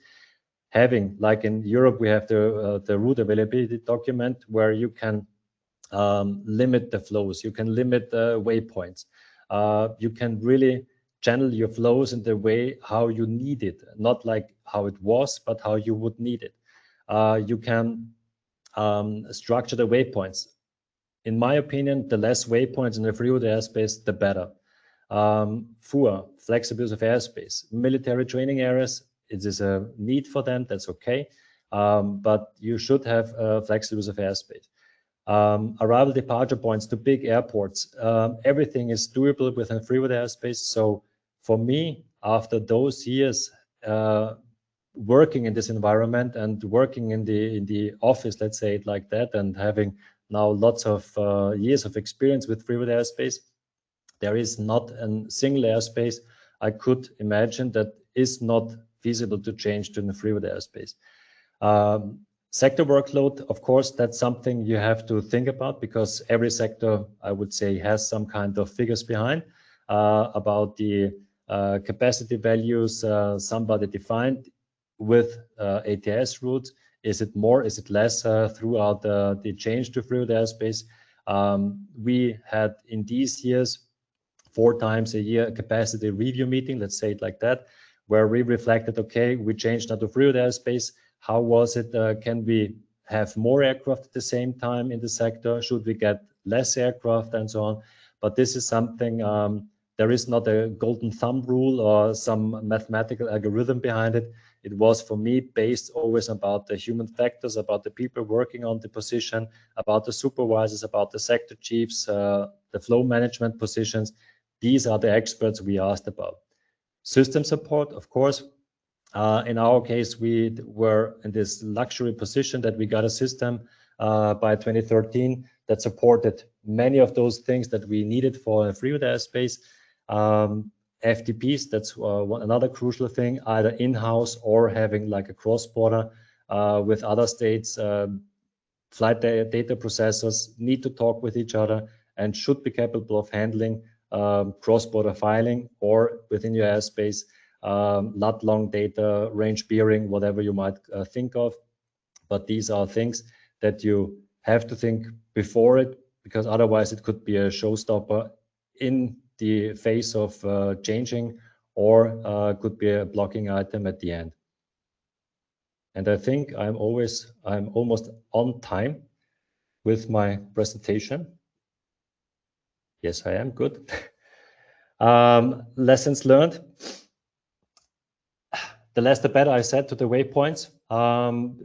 S3: Having, like in Europe, we have the route availability document where you can limit the flows, you can limit the waypoints, you can really channel your flows in the way how you need it, not like how it was, but how you would need it. you can structure the waypoints. In my opinion, the less waypoints in the freeways airspace, the better. FUA, flexible use of airspace, military training areas, it is a need for them, that's okay. But you should have flexible use of airspace. Arrival departure points to big airports, everything is doable within freeway airspace. So for me, after those years working in this environment and working in the office, let's say it like that, and having now lots of years of experience with freeway airspace, there is not a single airspace I could imagine that is not feasible to change to the freeway airspace. Sector workload, of course, that's something you have to think about, because every sector, I would say, has some kind of figures behind about the capacity values somebody defined with ATS routes. Is it more, is it less throughout the change to freeway airspace? We had in these years 4 times a year a capacity review meeting, let's say it like that, where we reflected, okay, we changed now to freeway airspace. How was it? Can we have more aircraft at the same time in the sector? Should we get less aircraft and so on? But this is something, there is not a golden thumb rule or some mathematical algorithm behind it. It was, for me, based always about the human factors, about the people working on the position, about the supervisors, about the sector chiefs, the flow management positions. These are the experts we asked about. System support, of course. In our case, we were in this luxury position that we got a system by 2013 that supported many of those things that we needed for a freeway airspace. FTPs, that's another crucial thing, either in-house or having like a cross-border with other states. Flight data processors need to talk with each other and should be capable of handling cross-border filing, or within your airspace, lat long data, range bearing, whatever you might think of. But these are things that you have to think before it, because otherwise it could be a showstopper in the face of changing, or could be a blocking item at the end. And I think I'm almost on time with my presentation. Yes, I am. Good. Lessons learned. The less the better, I said, to the waypoints,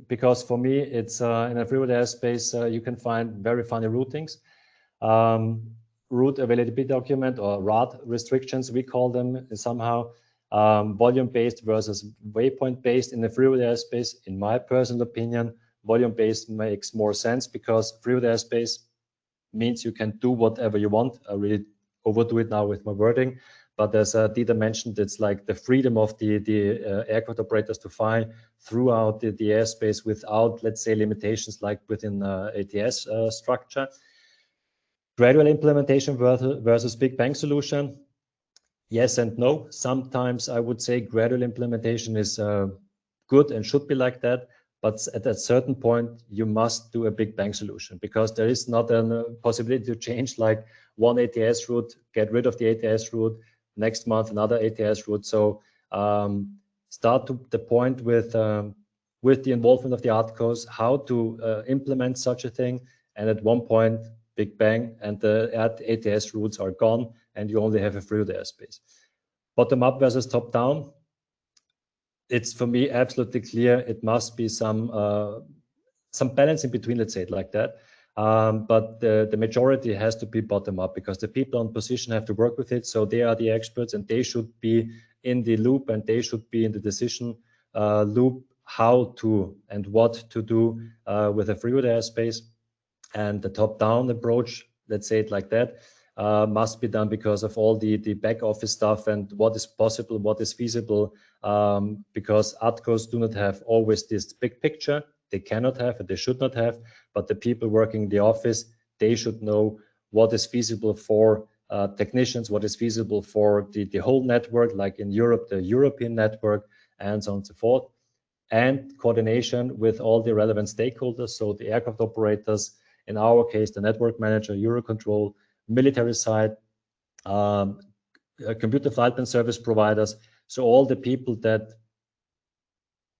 S3: because for me, it's in a freeway airspace, you can find very funny routings. Route availability document, or RAD restrictions, we call them somehow, volume-based versus waypoint-based in the freeway airspace. In my personal opinion, volume-based makes more sense, because freeway airspace means you can do whatever you want. I really overdo it now with my wording, but as Dieter mentioned, it's like the freedom of the aircraft operators to fly throughout the airspace without, let's say, limitations like within ATS structure. Gradual implementation versus big bang solution. Yes and no. Sometimes I would say gradual implementation is good and should be like that. But at a certain point, you must do a big bang solution, because there is not a possibility to change like one ATS route, get rid of the ATS route, next month another ATS route. So start to the point with the involvement of the ATCOs, how to implement such a thing. And at one point, big bang, and the ATS routes are gone, and you only have a freeway airspace. Bottom up versus top down. It's, for me, absolutely clear. It must be some balance in between, let's say it like that. But the majority has to be bottom up, because the people on position have to work with it. So they are the experts, and they should be in the loop, and they should be in the decision loop, how to and what to do with a freeway airspace. And the top down approach, let's say it like that, must be done because of all the back office stuff and what is possible, what is feasible, because ATCOs do not have always this big picture. They cannot have, and they should not have, but the people working in the office, they should know what is feasible for technicians, what is feasible for the whole network, like in Europe, the European network, and so on and so forth. And coordination with all the relevant stakeholders, so the aircraft operators, in our case, the network manager, Eurocontrol, military side, computer flight plan service providers. So all the people that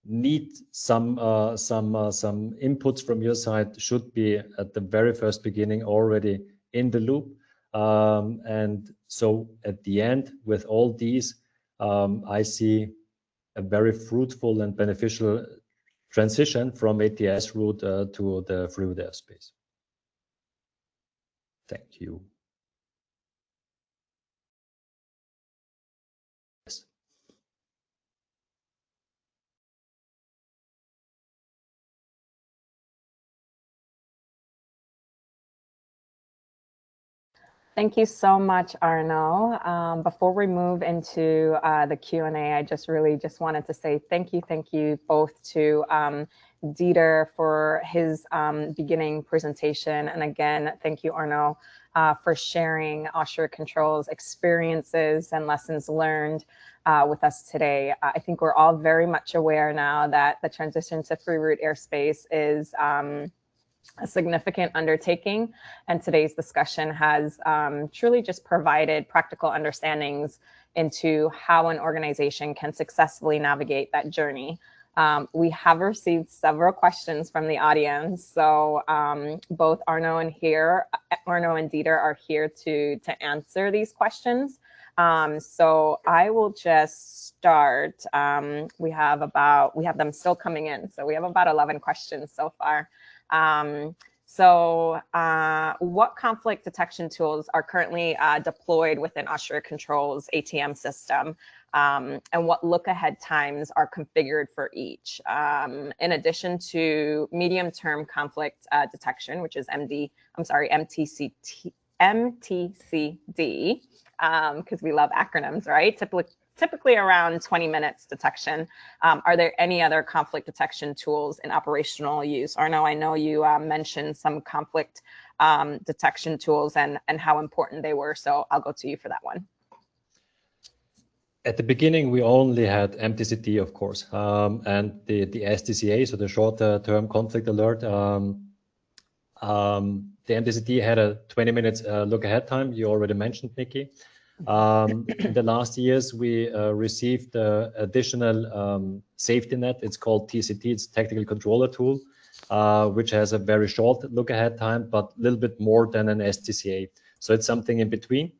S3: need some inputs from your side should be at the very first beginning already in the loop. And so at the end, with all these, I see a very fruitful and beneficial transition from ATS route to the fluid airspace. Thank you. Yes.
S1: Thank you so much, Arno. Before we move into the Q&A, I just wanted to say thank you both to Dieter for his beginning presentation. And again, thank you, Arno, for sharing Austria Control's experiences and lessons learned with us today. I think we're all very much aware now that the transition to free route airspace is a significant undertaking, and today's discussion has truly just provided practical understandings into how an organization can successfully navigate that journey. We have received several questions from the audience, so both Arno and Dieter are here to answer these questions. So I will just start. We have them still coming in, so we have about 11 questions so far. What conflict detection tools are currently deployed within Austria Control's ATM system, and what look-ahead times are configured for each? In addition to medium-term conflict detection, which is MTCD, because we love acronyms, right? Typically around 20 minutes detection. Are there any other conflict detection tools in operational use? Arno, I know you mentioned some conflict detection tools and how important they were, so I'll go to you for that one.
S3: At the beginning, we only had MTCD, of course, and the STCA, so the short-term conflict alert. The MTCD had a 20 minutes look ahead time. You already mentioned, Nikki. In the last years, we received additional safety net. It's called TCT. It's Tactical Controller Tool, which has a very short look ahead time, but a little bit more than an STCA. So it's something in between.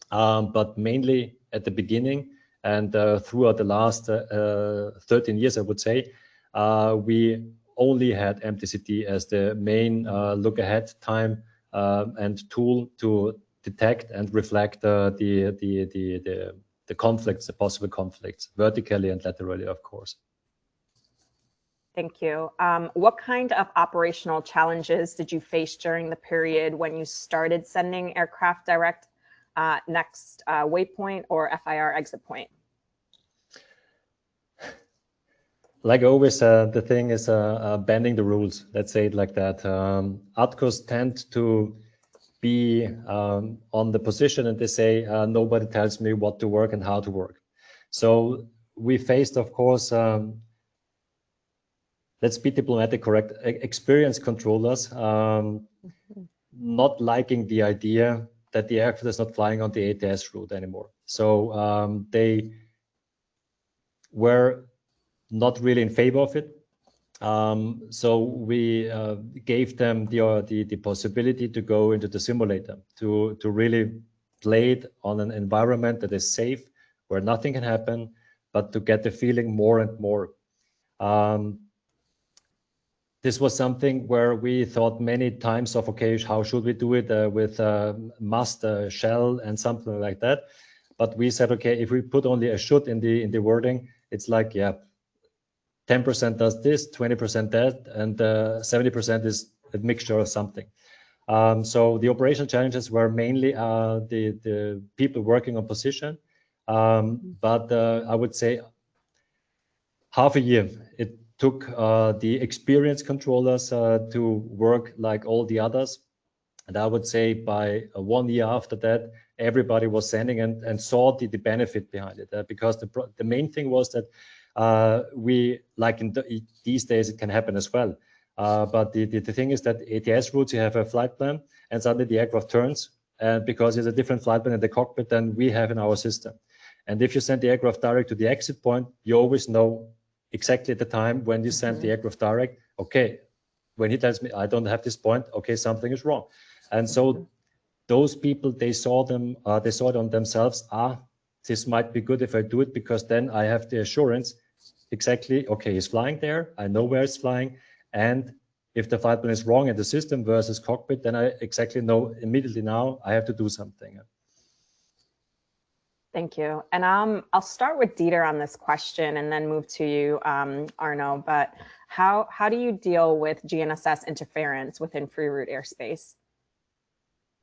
S3: But mainly at the beginning and throughout the last 13 years, I would say, we only had MTCD as the main look ahead time and tool to detect and reflect the conflicts, the possible conflicts, vertically and laterally, of course.
S1: Thank you. What kind of operational challenges did you face during the period when you started sending aircraft direct next waypoint or FIR exit point?
S3: Like always, the thing is bending the rules. Let's say it like that. ATCOs tend to be on the position and they say, nobody tells me what to work and how to work. So we faced, of course, let's be diplomatic, correct, experienced controllers not liking the idea that the aircraft is not flying on the ATS route anymore. So they were not really in favor of it. So we gave them the possibility to go into the simulator, to really play it on an environment that is safe, where nothing can happen, but to get the feeling more and more. This was something where we thought many times of, okay, how should we do it with must, shall, and something like that. But we said, okay, if we put only a should in the wording, it's like, yeah, 10% does this, 20% that, and 70% is a mixture of something. So the operational challenges were mainly the people working on position. But I would say half a year it took the experienced controllers to work like all the others. And I would say by 1 year after that, everybody was sending and saw the benefit behind it. Because the main thing was that we, like in these days, it can happen as well. But the thing is that ATS routes, you have a flight plan, and suddenly the aircraft turns, because it's a different flight plan in the cockpit than we have in our system. And if you send the aircraft direct to the exit point, you always know exactly at the time when you send the aircraft direct. Okay, when he tells me I don't have this point, okay, something is wrong. And so those people, they saw it on themselves. This might be good if I do it, because then I have the assurance exactly, okay, he's flying there, I know where he's flying, and if the flight plan is wrong in the system versus cockpit, then I exactly know immediately now I have to do something.
S1: Thank you. And I'll start with Dieter on this question and then move to you, Arno. But how do you deal with GNSS interference within free route airspace?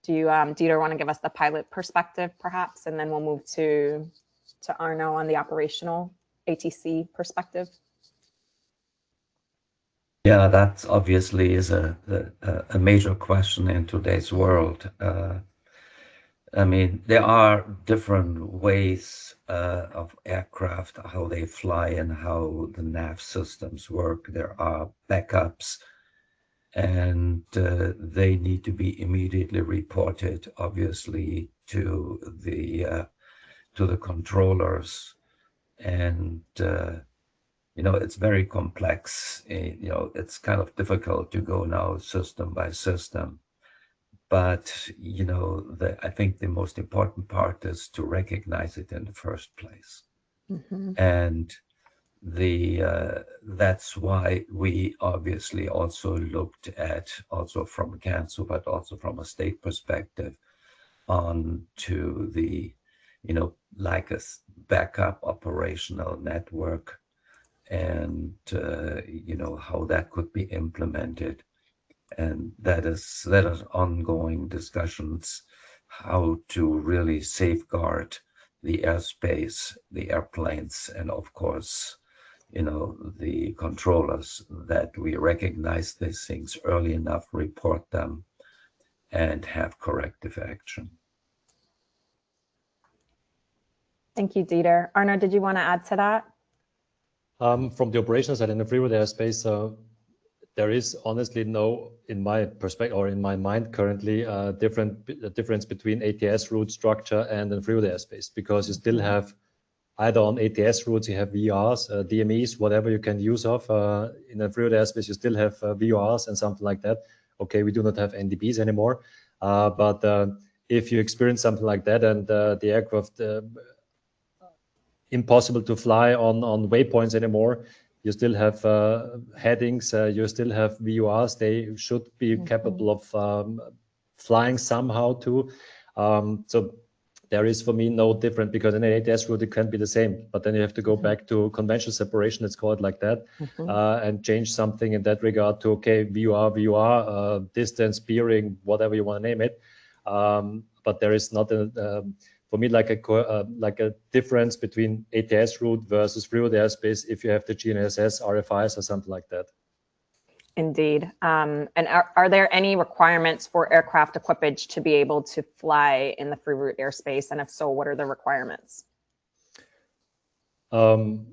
S1: Do you, Dieter, want to give us the pilot perspective, perhaps, and then we'll move to Arno on the operational ATC perspective?
S2: Yeah, that obviously is a major question in today's world. I mean, there are different ways of aircraft, how they fly and how the nav systems work. There are backups, and they need to be immediately reported, obviously, to the controllers. And it's very complex. It's kind of difficult to go now system by system. But, I think the most important part is to recognize it in the first place.
S1: Mm-hmm.
S2: And that's why we obviously also looked at, also from CANSO, but also from a state perspective, on to the, like a backup operational network, and how that could be implemented. And that is ongoing discussions, how to really safeguard the airspace, the airplanes, and of course, the controllers, that we recognize these things early enough, report them, and have corrective action.
S1: Thank you, Dieter. Arno, did you want to add to that?
S3: From the operations side in the free route airspace, there is honestly no, in my perspective or in my mind currently, difference between ATS route structure and the free route airspace, because you still have either on ATS routes you have VRs, DMEs, whatever you can use of. In a free route airspace you still have VRs and something like that. Okay, we do not have NDBs anymore, but if you experience something like that and the aircraft impossible to fly on waypoints anymore, you still have headings, you still have VURs. They should be capable of flying somehow too. So there is for me no different, because in an ATS route it can be the same, but then you have to go back to conventional separation, let's call it like that, and change something in that regard to, okay, VUR, distance, bearing, whatever you want to name it. But there is not for me like a difference between ATS route versus free route airspace if you have the GNSS, RFIs, or something like that.
S1: Indeed. And are there any requirements for aircraft equipage to be able to fly in the free route airspace? And if so, what are the requirements?
S3: Honestly,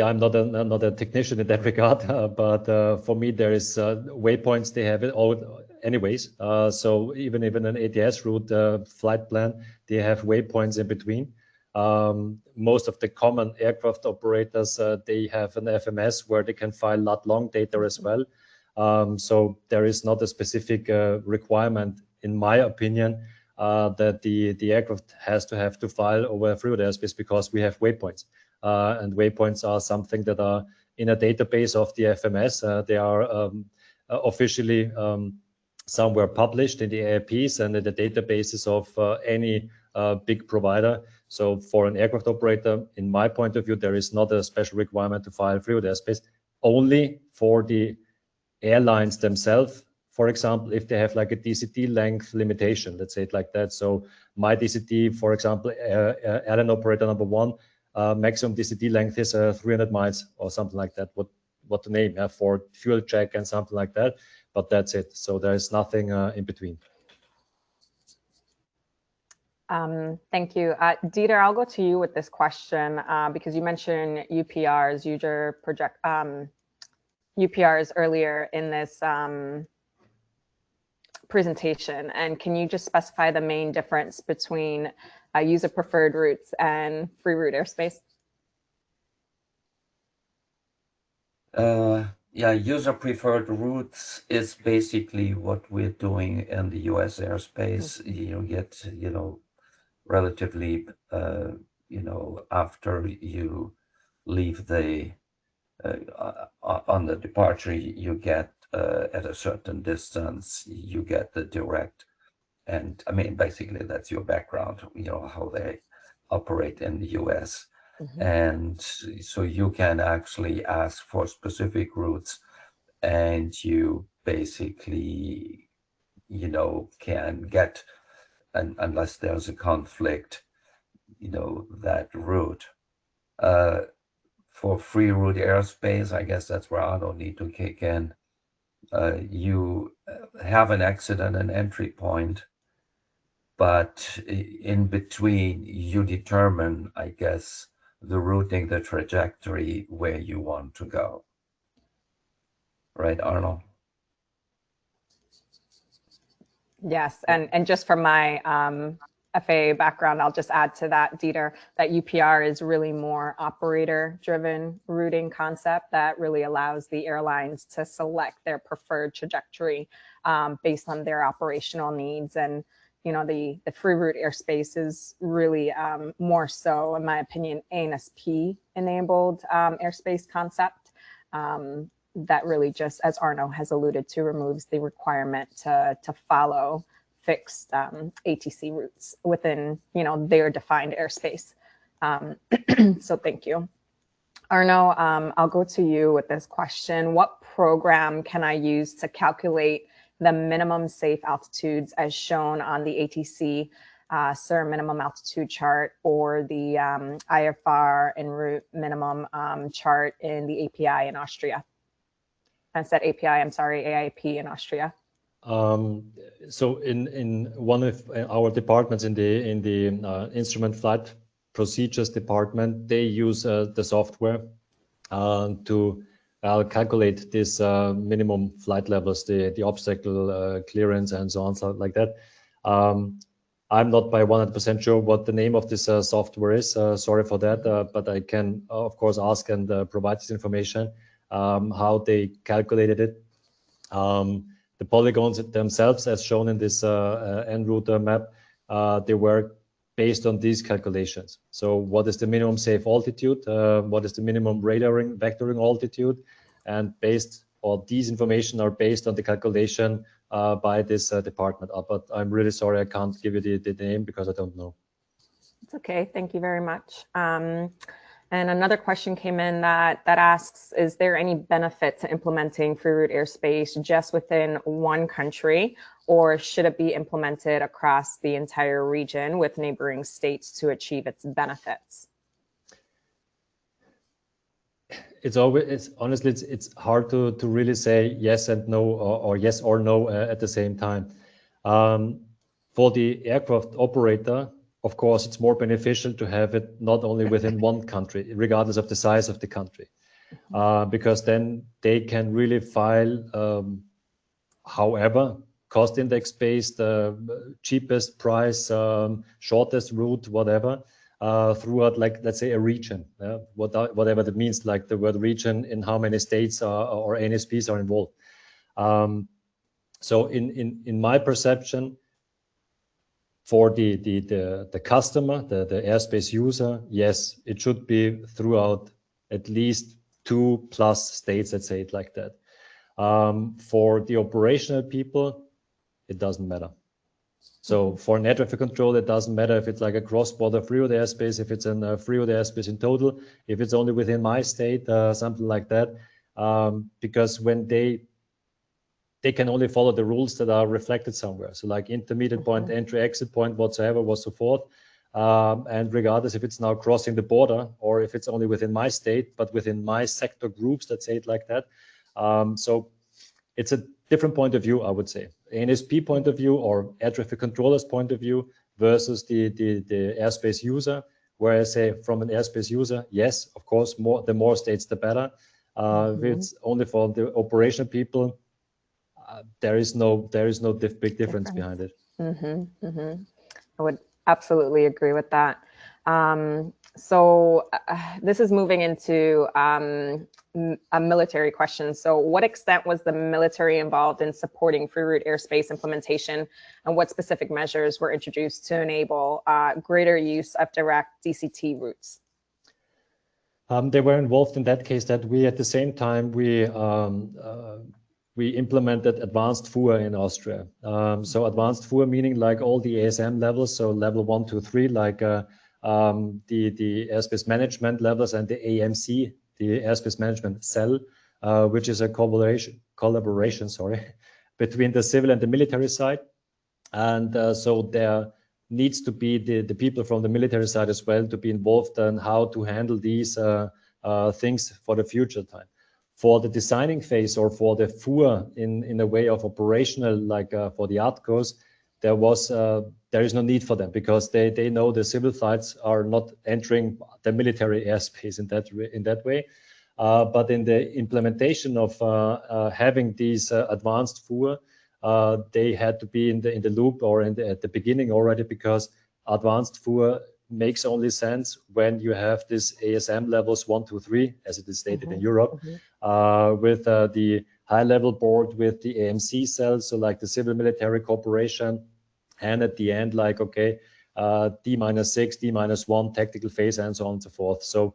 S3: I'm not a technician in that regard, but for me, there is waypoints. They have it all anyways. So even an ATS route flight plan, they have waypoints in between. Most of the common aircraft operators, they have an FMS where they can file lat-long data as well. So there is not a specific requirement, in my opinion, that the aircraft has to file over free route airspace, because we have waypoints. And waypoints are something that are in a database of the FMS. They are officially somewhere published in the AIPs and in the databases of any big provider. So for an aircraft operator, in my point of view, there is not a special requirement to file free route airspace, only for the airlines themselves. For example, if they have like a DCT length limitation, let's say it like that. So my DCT, for example, airline operator number one, maximum DCT length is 300 miles or something like that. What to name for fuel check and something like that. But that's it. So there is nothing in between.
S1: Thank you. Dieter, I'll go to you with this question because you mentioned UPRs, UPRs earlier in this presentation. And can you just specify the main difference between user preferred routes and free route airspace?
S2: Yeah, user preferred routes is basically what we're doing in the US airspace. You get, relatively, after you leave on the departure, you get at a certain distance, you get the direct. And I mean, basically, that's your background, how they operate in the US. And so you can actually ask for specific routes, and you basically, can get, unless there's a conflict, that route. For free route airspace, I guess that's where I don't need to kick in. You have an exit and an entry point, but in between, you determine, I guess, the routing, the trajectory where you want to go. Right, Arnold?
S1: Yes, and just from my FAA background, I'll just add to that, Dieter, that UPR is really more operator-driven routing concept that really allows the airlines to select their preferred trajectory based on their operational needs. And the free route airspace is really more so, in my opinion, ANSP enabled airspace concept. That really just, as Arno has alluded to, removes the requirement to follow fixed ATC routes within their defined airspace. So thank you. Arno, I'll go to you with this question. What program can I use to calculate the minimum safe altitudes as shown on the ATC SIR minimum altitude chart, or the IFR en route minimum chart in the API in Austria? I said API, I'm sorry, AIP in Austria.
S3: So in one of our departments in the instrument flight procedures department, they use the software to calculate this minimum flight levels, the obstacle clearance and so on, stuff like that. I'm not by 100% sure what the name of this software is. Sorry for that, but I can of course ask and provide this information. How they calculated it. The polygons themselves, as shown in this en route map, they were based on these calculations. So what is the minimum safe altitude? What is the minimum radaring vectoring altitude? And these information are based on the calculation by this department. But I'm really sorry, I can't give you the name because I don't know.
S1: It's okay. Thank you very much. And another question came in that asks, is there any benefit to implementing free route airspace just within one country, or should it be implemented across the entire region with neighboring states to achieve its benefits?
S3: Honestly, it's hard to really say yes and no, or yes or no at the same time. For the aircraft operator, of course, it's more beneficial to have it not only within one country, regardless of the size of the country, because then they can really file however cost index based, cheapest price, shortest route, whatever, throughout, like, let's say, a region, whatever that means, like the word region, in how many states or ANSPs are involved. So in my perception, for the customer, the airspace user, yes, it should be throughout at least 2+ states, let's say it like that. For the operational people, it doesn't matter. So for an air traffic control, it doesn't matter if it's like a cross-border free route airspace, if it's a free route airspace in total, if it's only within my state, something like that, because when they can only follow the rules that are reflected somewhere. So like intermediate point, entry, exit point, whatsoever, was so forth. And regardless if it's now crossing the border or if it's only within my state, but within my sector groups, let's say it like that. So it's a different point of view, I would say. ANSP point of view or air traffic controller's point of view versus the airspace user, where I say from an airspace user, yes, of course, the more states, the better. If it's only for the operational people, there is no big difference behind it.
S1: I would absolutely agree with that. So this is moving into a military question. So what extent was the military involved in supporting free route airspace implementation, and what specific measures were introduced to enable greater use of direct DCT routes?
S3: They were involved in that case that we, at the same time, we implemented advanced FUA in Austria. So advanced FUA meaning like all the ASM levels, so level 1, 2, 3, like the airspace management levels, and the AMC, the airspace management cell, which is a collaboration between the civil and the military side. And so there needs to be the people from the military side as well to be involved in how to handle these things for the future time. For the designing phase, or for the FUA in a way of operational, like for the ATCOs, there is no need for them, because they know the civil flights are not entering the military airspace in that way. But in the implementation of having these advanced FUA, they had to be in the loop, or at the beginning already, because advanced FUA makes only sense when you have this ASM levels 1, 2, 3, as it is stated in Europe, with the high level board, with the AMC cells, so like the civil military cooperation, and at the end, like, okay, D-6, D-1 tactical phase, and so on and so forth. So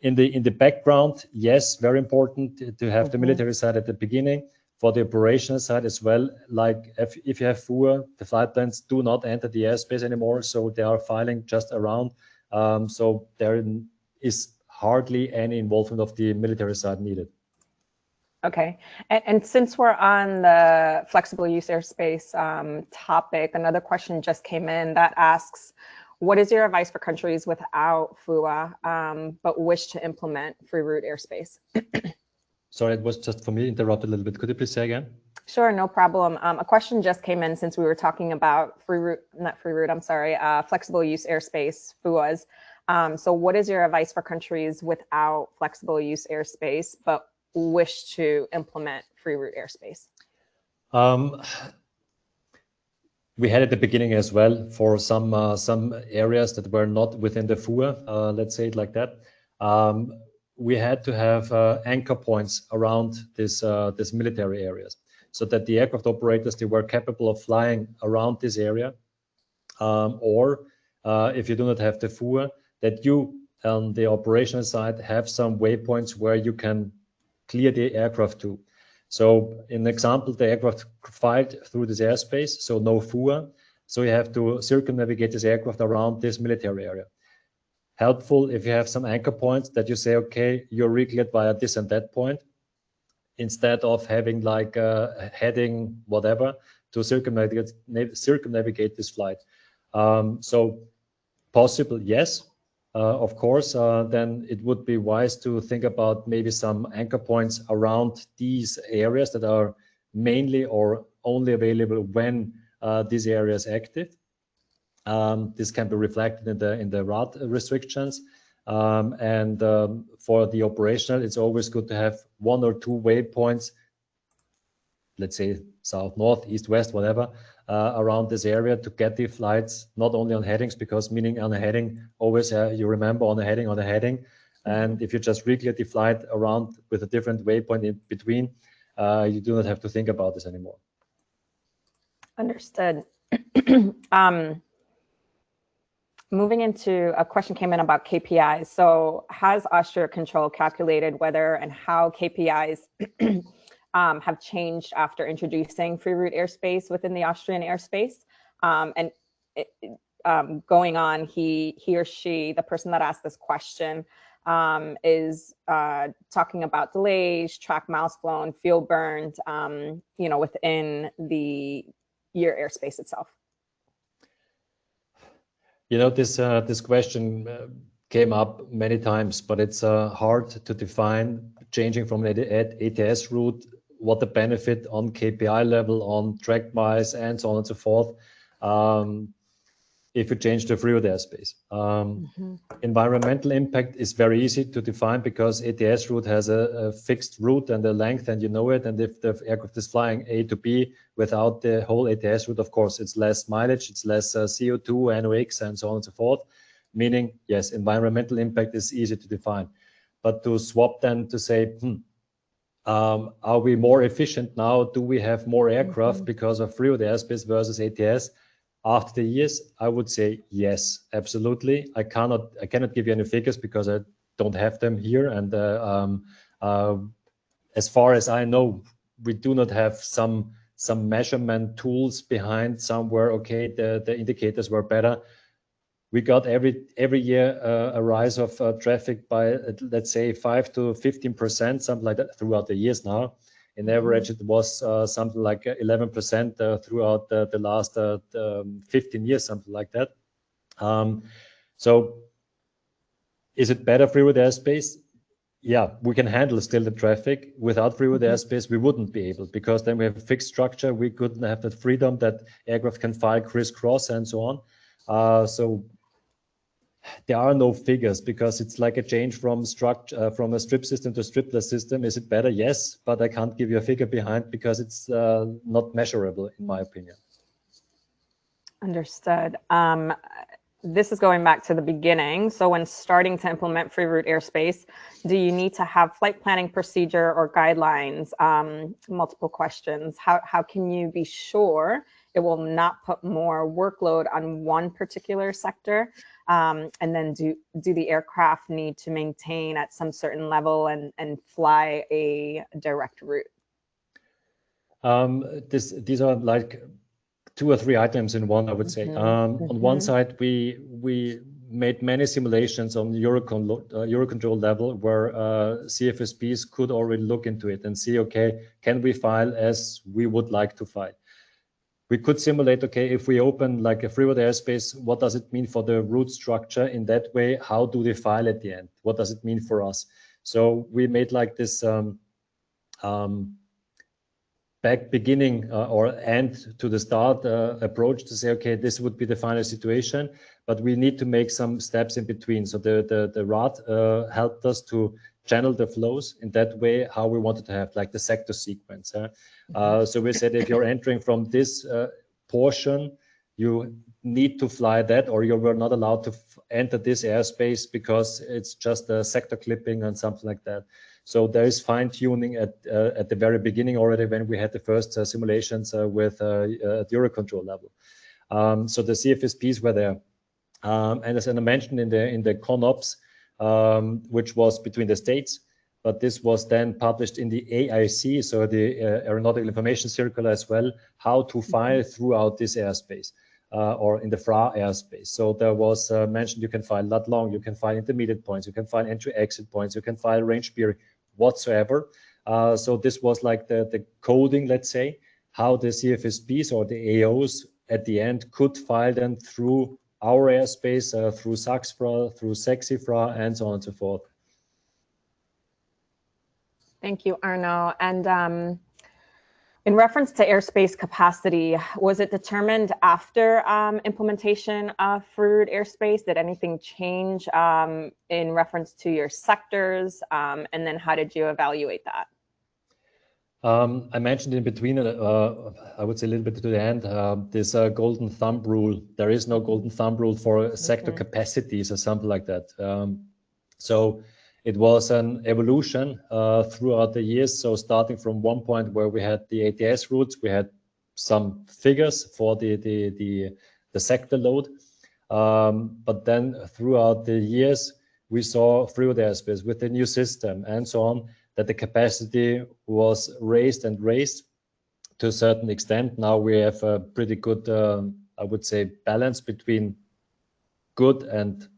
S3: in the background, yes, very important to have the military side at the beginning. For the operational side as well, like if you have FUA, the flight plans do not enter the airspace anymore, so they are filing just around. So there is hardly any involvement of the military side needed.
S1: Okay, and since we're on the flexible use airspace topic, another question just came in that asks, what is your advice for countries without FUA but wish to implement free route airspace?
S3: Sorry, it was just for me, interrupted a little bit. Could you please say again?
S1: Sure, no problem. A question just came in since we were talking about flexible use airspace, FUAs. So what is your advice for countries without flexible use airspace but wish to implement free route airspace?
S3: We had at the beginning as well for some areas that were not within the FUA, let's say it like that. We had to have anchor points around this military areas, so that the aircraft operators, they were capable of flying around this area, or if you do not have the FUA, that you on the operational side have some waypoints where you can clear the aircraft to. So in example, the aircraft fired through this airspace, so no FUA, so you have to circumnavigate this aircraft around this military area. Helpful if you have some anchor points that you say, okay, you're recleared via this and that point, instead of having like a heading, whatever, to circumnavigate this flight. So possible, yes, of course, then it would be wise to think about maybe some anchor points around these areas that are mainly or only available when this area is active. This can be reflected in the route restrictions, and for the operational, it's always good to have 1 or 2 waypoints, let's say south, north, east, west, whatever, around this area to get the flights not only on headings, because meaning on a heading always you remember on a heading, and if you just reclear the flight around with a different waypoint in between, you do not have to think about this anymore.
S1: Understood. Moving into a question came in about KPIs. So has Austria Control calculated whether and how KPIs have changed after introducing free route airspace within the Austrian airspace? And going on, he or she, the person that asked this question, is talking about delays, track miles flown, fuel burned, within your airspace itself.
S3: You know, this question came up many times, but it's hard to define changing from an ATS route, what the benefit on KPI level, on track miles, and so on and so forth, if you change to free route airspace. Environmental impact is very easy to define because ATS route has a fixed route and a length, and you know it. And if the aircraft is flying A to B without the whole ATS route, of course, it's less mileage, it's less CO2, NOx, and so on and so forth. Meaning, yes, environmental impact is easy to define. but to swap them to say, are we more efficient now? Do we have more aircraft because of free airspace versus ATS? After the years, I would say yes, absolutely. I cannot give you any figures because I don't have them here. And as far as I know, we do not have some measurement tools behind somewhere. Okay, the indicators were better. We got every year a rise of traffic by let's say 5 to 15%, something like that throughout the years now. In average, it was something like 11% throughout the last 15 years, something like that. So is it better freeroute airspace? Yeah, we can handle still the traffic. Without freeroute airspace, we wouldn't be able, because then we have a fixed structure. We couldn't have the freedom that aircraft can fly crisscross and so on. So there are no figures, because it's like a change from structure from a strip system to stripless system. Is it better? Yes, but I can't give you a figure behind because it's not measurable, in my opinion.
S1: Understood. This is going back to the beginning. So when starting to implement free route airspace, do you need to have flight planning procedure or guidelines? Multiple questions. How can you be sure it will not put more workload on one particular sector? And then do the aircraft need to maintain at some certain level and fly a direct route?
S3: These are like 2 or 3 items in one, I would say. On one side, we made many simulations on Eurocontrol level where CFSPs could already look into it and see, okay, can we file as we would like to file? We could simulate, okay, if we open like a freeroute airspace, what does it mean for the route structure in that way? How do they file at the end? What does it mean for us? So we made like this beginning or end to the start approach to say, okay, this would be the final situation, but we need to make some steps in between. So the RAD helped us to channel the flows in that way, how we wanted to have like the sector sequence. So we said, if you're entering from this portion, you need to fly that, or you were not allowed to enter this airspace because it's just a sector clipping and something like that. So there is fine tuning at the very beginning already when we had the first simulations with at Eurocontrol level. So the CFSPs were there, and as I mentioned in the ConOps, which was between the states, but this was then published in the AIC, so the Aeronautical Information Circular as well, how to file throughout this airspace. Or in the FRA airspace. So there was mentioned you can file lat long, you can file intermediate points, you can file entry-exit points, you can file range bearing, whatsoever. So this was like the coding, let's say, how the CFSPs or the AOs at the end could file them through our airspace, through SAXFRA, through SEXIFRA, and so on and so forth.
S1: Thank you, Arno. And in reference to airspace capacity, was it determined after implementation of free route airspace? Did anything change in reference to your sectors? And then how did you evaluate that?
S3: I mentioned in between, I would say a little bit to the end, this golden thumb rule. There is no golden thumb rule for sector capacities or something like that. So it was an evolution throughout the years. So starting from one point where we had the ATS routes, we had some figures for the sector load. But then throughout the years, we saw through the airspace with the new system and so on, that the capacity was raised and raised to a certain extent. Now we have a pretty good, I would say, balance between good and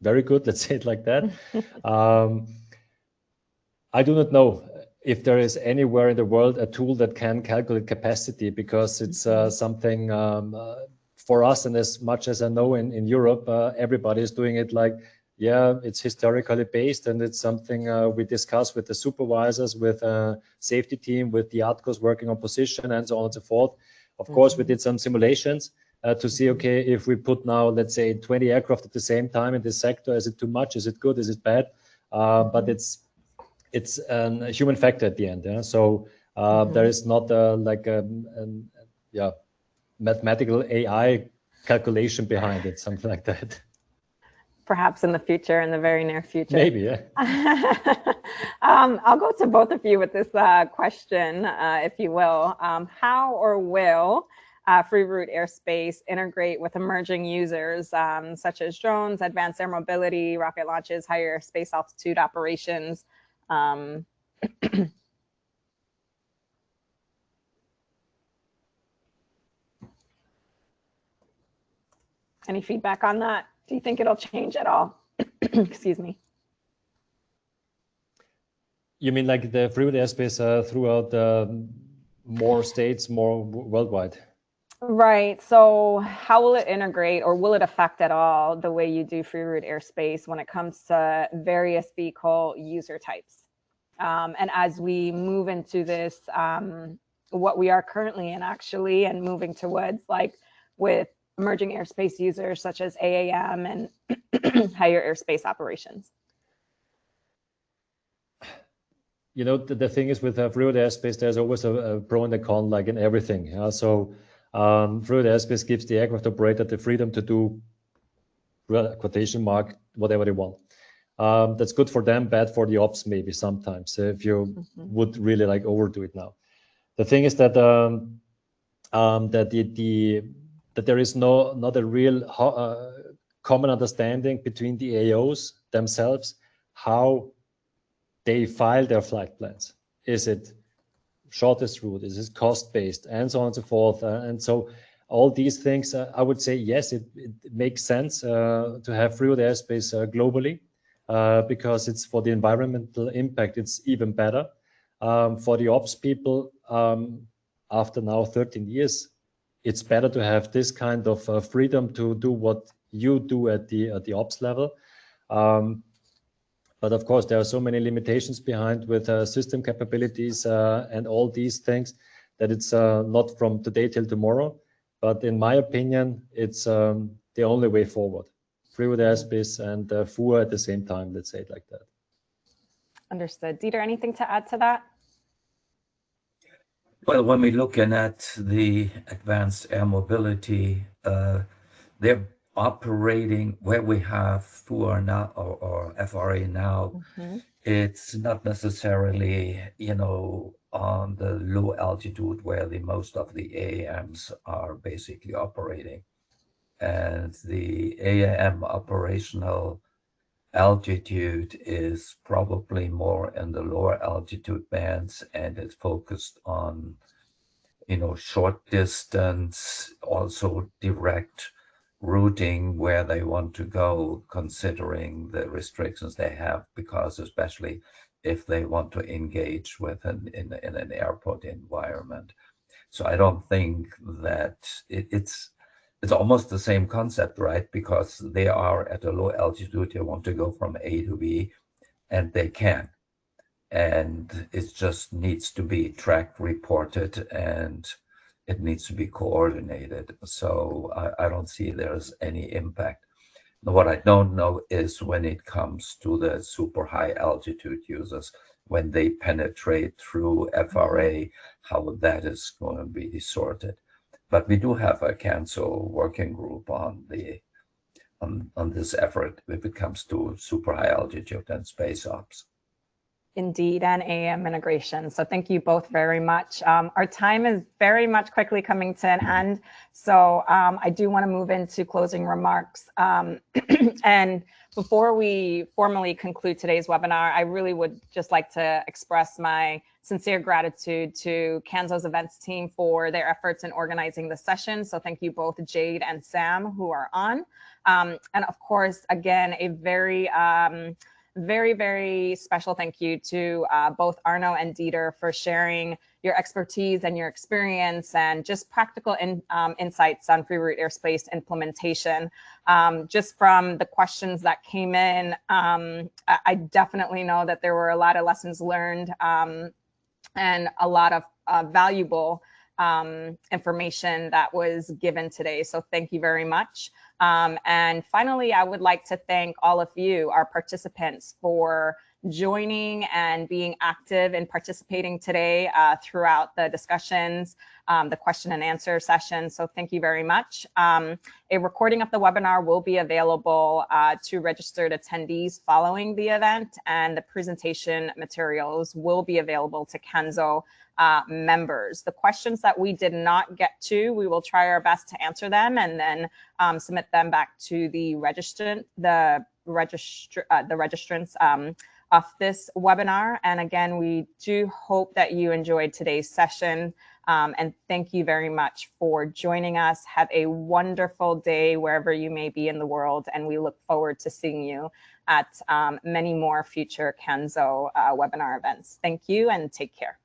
S3: very good, let's say it like that. I do not know if there is anywhere in the world a tool that can calculate capacity, because it's something for us, and as much as I know in Europe, everybody is doing it like, yeah, it's historically based, and it's something we discuss with the supervisors, with safety team, with the ATCOs working on position, and so on and so forth. Of course, we did some simulations to see, okay, if we put now, let's say, 20 aircraft at the same time in this sector, is it too much? Is it good? Is it bad? But it's a human factor at the end. Yeah? So there is not like a mathematical AI calculation behind it, something like that.
S1: Perhaps in the future, in the very near future.
S3: Maybe, yeah.
S1: I'll go to both of you with this question, if you will. How or will free route airspace integrate with emerging users such as drones, advanced air mobility, rocket launches, higher space altitude operations? Any feedback on that? Do you think it'll change at all? Excuse me.
S3: You mean like the free route airspace throughout more states, more worldwide?
S1: Right. So how will it integrate, or will it affect at all the way you do free route airspace when it comes to various vehicle user types? And as we move into this, what we are currently in actually, and moving towards like with emerging airspace users such as AAM and higher airspace operations.
S3: You know, the thing is with free route airspace, there's always a pro and a con, like in everything. So free route airspace gives the aircraft operator the freedom to do, quotation mark, whatever they want. That's good for them, bad for the ops maybe sometimes, if you would really like overdo it now. The thing is that that there is not a real common understanding between the AOs themselves, how they file their flight plans. Is it shortest route? Is it cost-based? And so on and so forth. And so all these things, I would say, yes, it makes sense to have free route airspace globally because it's for the environmental impact, it's even better. For the ops people, after now 13 years, it's better to have this kind of freedom to do what you do at the ops level. But of course, there are so many limitations behind with system capabilities and all these things that it's not from today till tomorrow. But in my opinion, it's the only way forward. Free route airspace and FUA at the same time, let's say it like that.
S1: Understood. Dieter, anything to add to that?
S2: Well, when we're looking at the advanced air mobility, they're operating where we have FUA now or FRA now. It's not necessarily, you know, on the low altitude where the most of the AAMs are basically operating. And the AAM operational altitude is probably more in the lower altitude bands, and it's focused on, you know, short distance, also direct routing where they want to go, considering the restrictions they have, because especially if they want to engage with in an airport environment. So I don't think that it's almost the same concept, right? Because they are at a low altitude, they want to go from A to B, and they can. And it just needs to be tracked, reported, and it needs to be coordinated. So I don't see there's any impact. What I don't know is when it comes to the super high altitude users, when they penetrate through FRA, how that is going to be sorted. But we do have a CANSO working group on this effort if it comes to super high altitude and space ops.
S1: Indeed, and AM integration. So thank you both very much. Our time is very much quickly coming to an end. So I do want to move into closing remarks. And before we formally conclude today's webinar, I really would just like to express my sincere gratitude to CANSO's events team for their efforts in organizing the session. So thank you both, Jade and Sam, who are on. And of course, again, a very, very special thank you to both Arno and Dieter for sharing your expertise and your experience and just practical insights on free route airspace implementation. Just from the questions that came in, I definitely know that there were a lot of lessons learned and a lot of valuable information that was given today. So thank you very much. And finally, I would like to thank all of you, our participants, for joining and being active and participating today throughout the discussions, the question and answer session. So thank you very much. A recording of the webinar will be available to registered attendees following the event, and the presentation materials will be available to CANSO members. The questions that we did not get to, we will try our best to answer them and then submit them back to the registrants of this webinar. And again, we do hope that you enjoyed today's session. And thank you very much for joining us. Have a wonderful day wherever you may be in the world, and we look forward to seeing you at many more future CANSO webinar events. Thank you and take care.